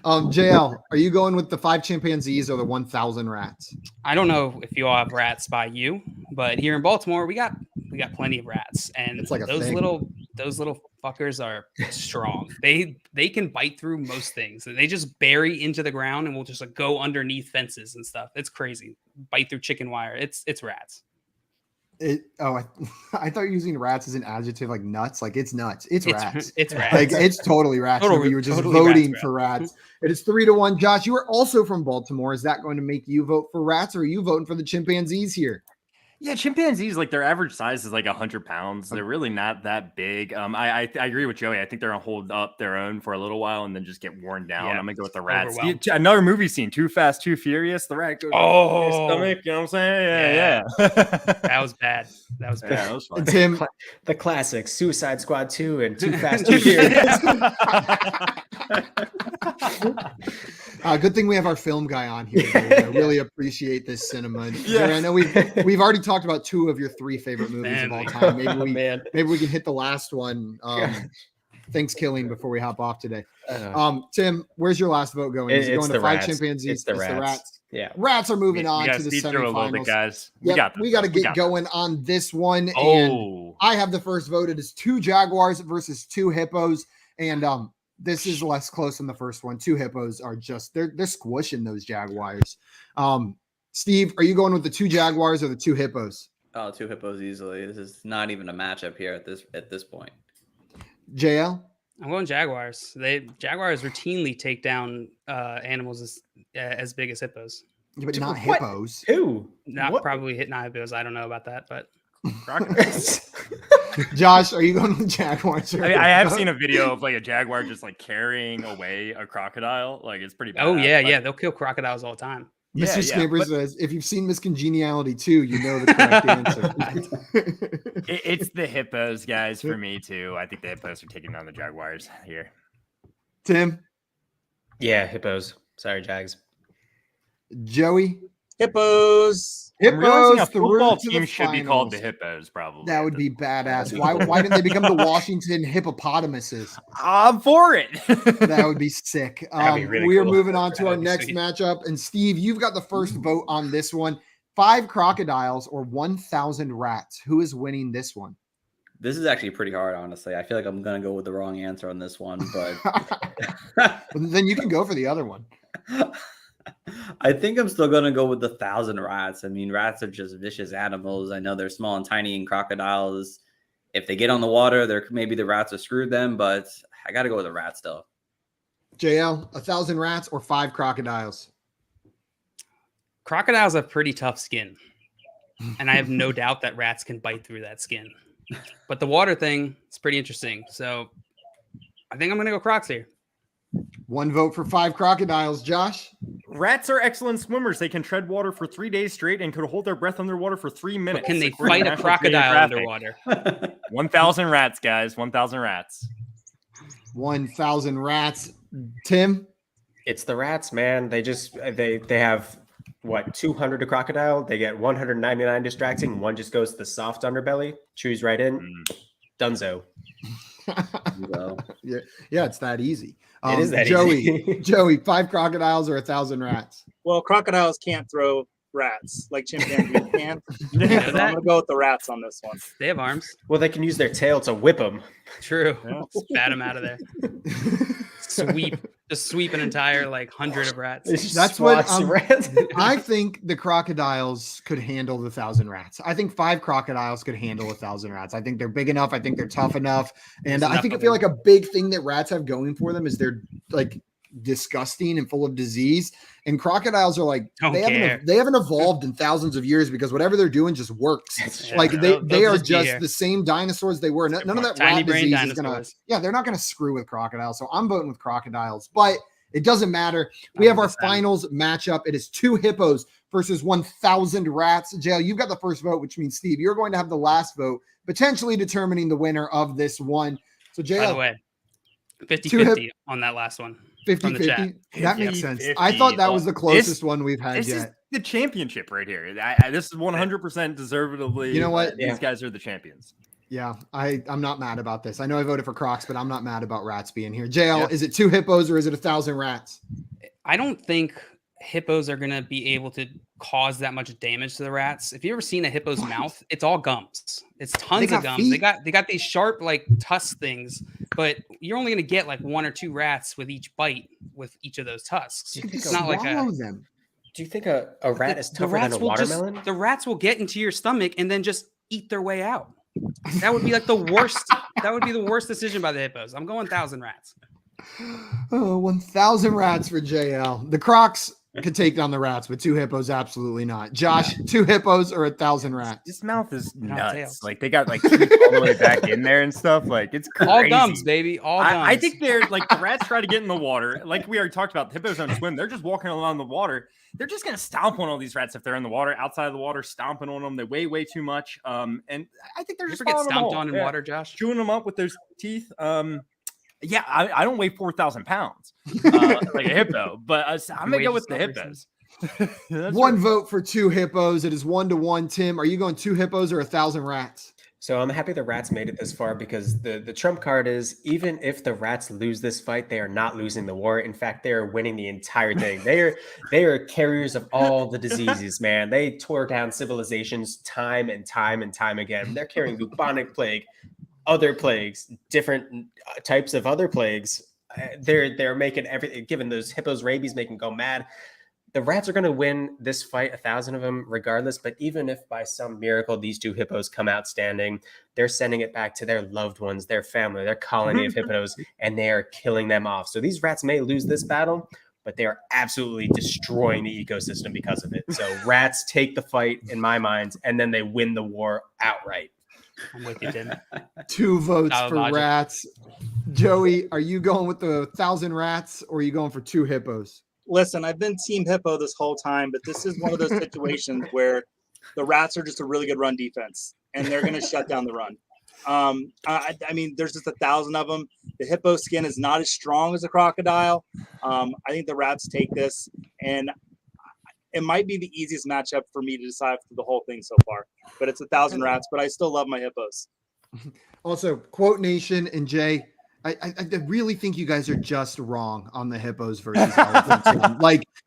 JL, are you going with the 5 chimpanzees or the 1,000 rats? I don't know if you all have rats by you, but here in Baltimore, we got plenty of rats, and it's like those little fuckers are strong. They can bite through most things. They just bury into the ground and will just go underneath fences and stuff. It's crazy. Bite through chicken wire. It's rats. I thought using rats as an adjective, like nuts. Like it's nuts. It's rats. It's rats. Like it's totally rats. You were just voting for rats. It is 3-1. Josh, you are also from Baltimore. Is that going to make you vote for rats, or are you voting for the chimpanzees here? Yeah, chimpanzees, their average size is 100 pounds. They're really not that big. I agree with Joey. I think they're gonna hold up their own for a little while and then just get worn down. Yeah, I'm gonna go with the rats. Another movie scene, Too Fast, Too Furious. The rat goes in his stomach. You know what I'm saying? Yeah. That was bad. That was fun. Tim, the classics, Suicide Squad 2 and Too Fast, Too Furious. Good thing we have our film guy on here. I really appreciate this cinema. Jerry, I know we've already talked about 2 of your 3 favorite movies of all time. Maybe we can hit the last one. Thanks, Killing, before we hop off today. Tim, where's your last vote going? Is it going to five Rats. chimpanzees? It's the Rats. Yeah. Rats are moving on to the semifinals. Guys. We got to get going on this one. And I have the first vote. It is 2 Jaguars versus 2 Hippos. And this is less close than the first one. 2 Hippos are just they're squishing those Jaguars. Steve, are you going with the 2 Jaguars or the 2 Hippos? Oh, 2 Hippos easily. This is not even a matchup here at this point. JL? I'm going Jaguars. Jaguars routinely take down animals as big as hippos. Yeah, but not hippos. Who? Probably not hippos. I don't know about that, but Josh, are you going with Jaguars? I have seen a video of like a jaguar just like carrying away a crocodile. Like it's pretty bad. Oh yeah, they'll kill crocodiles all the time. Mr. Snippers says, if you've seen Miss Congeniality 2, you know the correct answer. It's the Hippos, guys, for me, too. I think the Hippos are taking down the Jaguars here. Tim? Yeah, Hippos. Sorry, Jags. Joey? Hippos. Hippos. A football team should be called the Hippos, probably. That would be badass. Why didn't they become the Washington Hippopotamuses? I'm for it. That would be sick. Really we are cool. moving on to our next matchup. And Steve, you've got the first vote on this one. 5 crocodiles or 1,000 rats. Who is winning this one? This is actually pretty hard, honestly. I feel like I'm going to go with the wrong answer on this one, but then you can go for the other one. I think I'm still going to go with the 1,000 rats. I mean, rats are just vicious animals. I know they're small and tiny, and crocodiles, if they get on the water, maybe the rats will screw them, but I got to go with the rats still. JL, 1,000 rats or 5 crocodiles? Crocodiles have pretty tough skin, and I have no doubt that rats can bite through that skin. But the water thing is pretty interesting, so I think I'm going to go crocs here. 1 vote for 5 crocodiles. Josh? Rats are excellent swimmers. They can tread water for 3 days straight and could hold their breath underwater for 3 minutes. But can they fight a crocodile underwater? 1,000 rats, guys. 1,000 rats. 1,000 rats. Tim? It's the rats, man. They have what, 200 to crocodile? They get 199 distracting. One just goes to the soft underbelly, chews right in. Dunzo. Yeah, it's that easy. It is that Joey, easy. Joey, 5 crocodiles or 1,000 rats? Well, crocodiles can't throw rats like chimpanzees can. So I'm going to go with the rats on this one. They have arms. Well, they can use their tail to whip them. True. Spat them out of there. Just sweep an entire 100 of rats. That's what I think the crocodiles could handle the 1,000 rats. I think 5 crocodiles could handle 1,000 rats. I think they're big enough. I think they're tough enough. And I feel like a big thing that rats have going for them is they're disgusting and full of disease. And crocodiles are they haven't evolved in thousands of years because whatever they're doing just works. They are just the same dinosaurs they were. None of that rat disease is gonna. Yeah, they're not gonna screw with crocodiles. So I'm voting with crocodiles, but it doesn't matter. We have our finals matchup. It is 2 hippos versus 1,000 rats. JL, you've got the first vote, which means Steve, you're going to have the last vote, potentially determining the winner of this one. So JL, by the way, 50-50 on that last one. 50-50. That makes sense. I thought that was the closest one we've had yet. This is the championship right here. This is 100% deservedly. You know what? These guys are the champions. Yeah, I'm not mad about this. I know I voted for Crocs, but I'm not mad about rats being here. JL, is it 2 hippos or is it 1,000 rats? I don't think hippos are going to be able to cause that much damage to the rats. If you ever seen a hippo's mouth, it's all gums. It's tons of gums. Feet. They got these sharp tusk things, but you're only going to get 1 or 2 rats with each bite with each of those tusks. It's not them. Do you think a rat is tougher than a watermelon? The rats will get into your stomach and then just eat their way out. That would be the worst. That would be the worst decision by the hippos. I'm going 1,000 rats. Oh, 1,000 rats for JL. The Crocs could take down the rats, but 2 hippos, absolutely not. Josh, 2 hippos or 1,000 rats? This mouth is nuts. They got teeth all the way back in there and stuff. It's crazy. All gums, baby. All gums. I think they're the rats try to get in the water. Like we already talked about, the hippos don't swim. They're just walking along the water. They're just going to stomp on all these rats if they're in the water, outside of the water, stomping on them. They weigh way too much. And I think they're just get stomped on in water, Josh? Chewing them up with their teeth. Yeah, I don't weigh 4,000 pounds like a hippo, but I'm going to go with the hippos. 1 vote for 2 hippos. It is 1-1. Tim, are you going 2 hippos or 1,000 rats? So I'm happy the Rats made it this far because the trump card is even if the Rats lose this fight, they are not losing the war. In fact, they are winning the entire thing. They are carriers of all the diseases, man. They tore down civilizations time and time and time again. They're carrying bubonic plague, other plagues, different types of other plagues. They're making everything, given those hippos rabies, making go mad. The Rats are going to win this fight, 1,000 of them, regardless. But even if by some miracle these two hippos come out standing, they're sending it back to their loved ones, their family, their colony of hippos, and they are killing them off. So these Rats may lose this battle, but they are absolutely destroying the ecosystem because of it. So Rats take the fight, in my mind, and then they win the war outright. I'm with you, Tim. 2 votes Solid for logic. Rats. Joey, are you going with the 1,000 Rats, or are you going for 2 hippos? Listen, I've been Team Hippo this whole time, but this is one of those situations where the Rats are just a really good run defense, and they're going to shut down the run. I mean, there's just 1,000 of them. The hippo skin is not as strong as a crocodile. I think the Rats take this, and it might be the easiest matchup for me to decide for the whole thing so far. But it's 1,000 Rats, but I still love my hippos. Also, Quote Nation and Jay, I really think you guys are just wrong on the hippos versus elephants.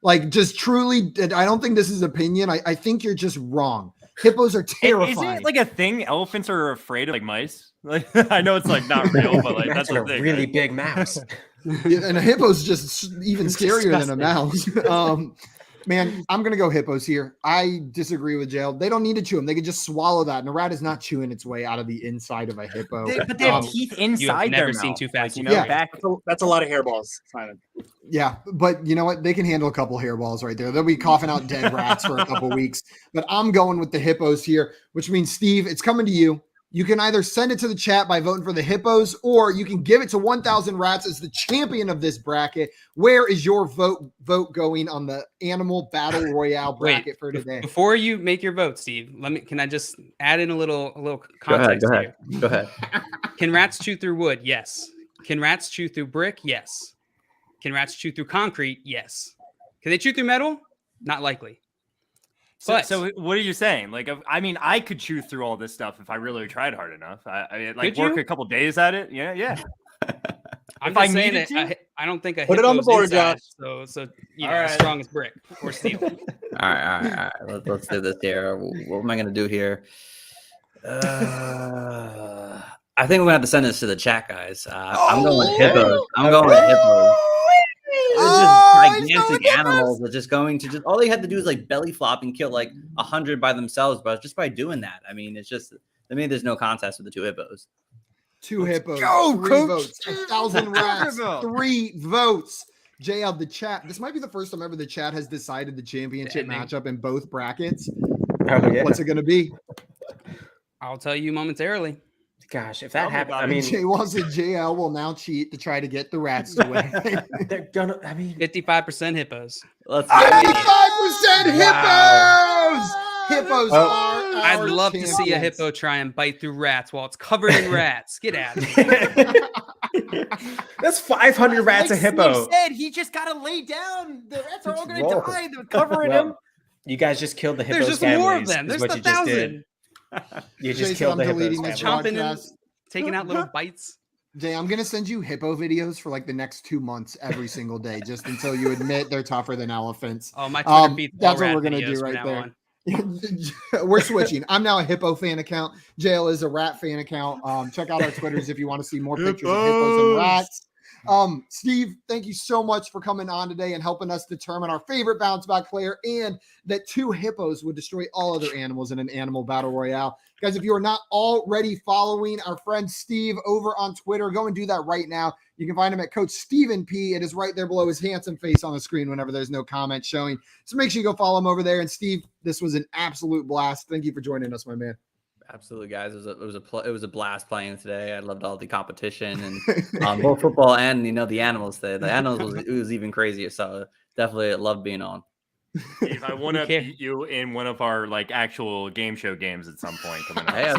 like just truly, I don't think this is opinion. I think you're just wrong. Hippos are terrifying. Isn't it like a thing? Elephants are afraid of like mice. Like I know it's like not real, but like that's Imagine a thing. really Right? big mouse. Yeah, and a hippo's just even It's scarier than a disgusting. mouse. Man, I'm going to go hippos here. I disagree with Jail. They don't need to chew them. They can just swallow that. And a rat is not chewing its way out of the inside of a hippo. But they have teeth inside never their seen mouth. Too Fast, Like, Too you know, Furious. back. That's a lot of hairballs, Simon. Yeah, but you know what? They can handle a couple hairballs right there. They'll be coughing out dead rats for a couple weeks. But I'm going with the hippos here, which means, Steve, it's coming to you. You can either send it to the chat by voting for the hippos, or you can give it to 1,000 Rats as the champion of this bracket. Where is your vote going on the Animal Battle Royale bracket for today? Before you make your vote, Steve, can I just add in a little context here? Go ahead. Can rats chew through wood? Yes. Can rats chew through brick? Yes. Can rats chew through concrete? Yes. Can they chew through metal? Not likely. So what are you saying? Like, I mean, I could chew through all this stuff if I really tried hard enough. I like Could work you? a couple days at it. Yeah. I'm If I just saying needed that to? I don't think a Put it on the hippo's board, inside, Josh. So you know, All as right. strong as brick or steel. All right. Let's do this here. What am I going to do here? I think we're going to have to send this to the chat, guys. I'm going with hippos. I'm going with hippos. It's just gigantic animals are just going to all they had to do is like belly flop and kill like 100 by themselves, but just by doing that, I mean, it's just, I mean, there's no contest with the 2 hippos. 2 hippos, go, 3 Coach. votes, 1,000 Rats, about. 3 votes. JL, the chat. This might be the first time ever the chat has decided the championship matchup in both brackets. Oh, yeah. What's it going to be? I'll tell you momentarily. Gosh, if that Tell me happened, about I it. mean, Jay wants it. JL will now cheat to try to get the Rats to win. they're gonna. I mean, 55% hippos. Let's 55% hippos! Hippos Oh. are I'd our love to see a champions. hippo try and bite through rats while it's covered in rats. Get out of here. that's 500 rats a hippo. Steve said, he just got to lay down. The rats are all going to Roll. die. They're covering Well, him. You guys just killed the hippos. There's just more of families, them. is There's what a you just did. 1,000. You just Jason, killed I'm the deleting hippos. this family. Chomping and broadcast. taking out little bites. Jay, I'm going to send you hippo videos for like the next 2 months every single day, just until you admit they're tougher than elephants. Oh, my Twitter feed. That's what we're going to do right there. We're switching. I'm now a hippo fan account. JL is a rat fan account. Check out our Twitters if you want to see more pictures of hippos and rats. Steve, thank you so much for coming on today and helping us determine our favorite bounce back player, and that 2 hippos would destroy all other animals in an animal battle royale. Guys, if you are not already following our friend Steve over on Twitter, go and do that right now. You can find him at Coach Stephen P. It is right there below his handsome face on the screen whenever there's no comment showing. So make sure you go follow him over there. And Steve, this was an absolute blast. Thank you for joining us, my man. Absolutely, guys. It was a blast playing today. I loved all the competition and both football and the animals. The animals was even crazier. So definitely loved being on. Steve, I want to Okay. beat you in one of our like actual game show games at some point coming up. Hey,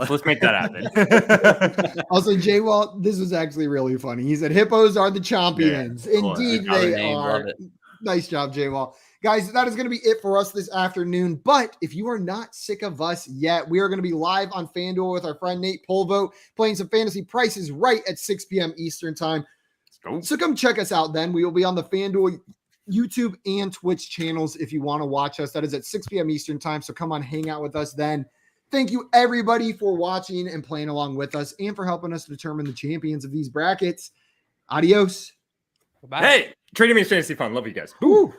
Let's make that happen. Also, Jay Walt, this was actually really funny. He said, hippos are the champions. Yeah, of course. Indeed, Our they name, are. love it. Nice job, J-Wall. Guys, that is going to be it for us this afternoon. But if you are not sick of us yet, we are going to be live on FanDuel with our friend Nate Polvo playing some fantasy prices right at 6 p.m. Eastern time. So come check us out then. We will be on the FanDuel YouTube and Twitch channels if you want to watch us. That is at 6 p.m. Eastern time. So come on, hang out with us then. Thank you, everybody, for watching and playing along with us and for helping us determine the champions of these brackets. Adios. Bye. Hey, trading means fantasy fun. Love you guys. Woo.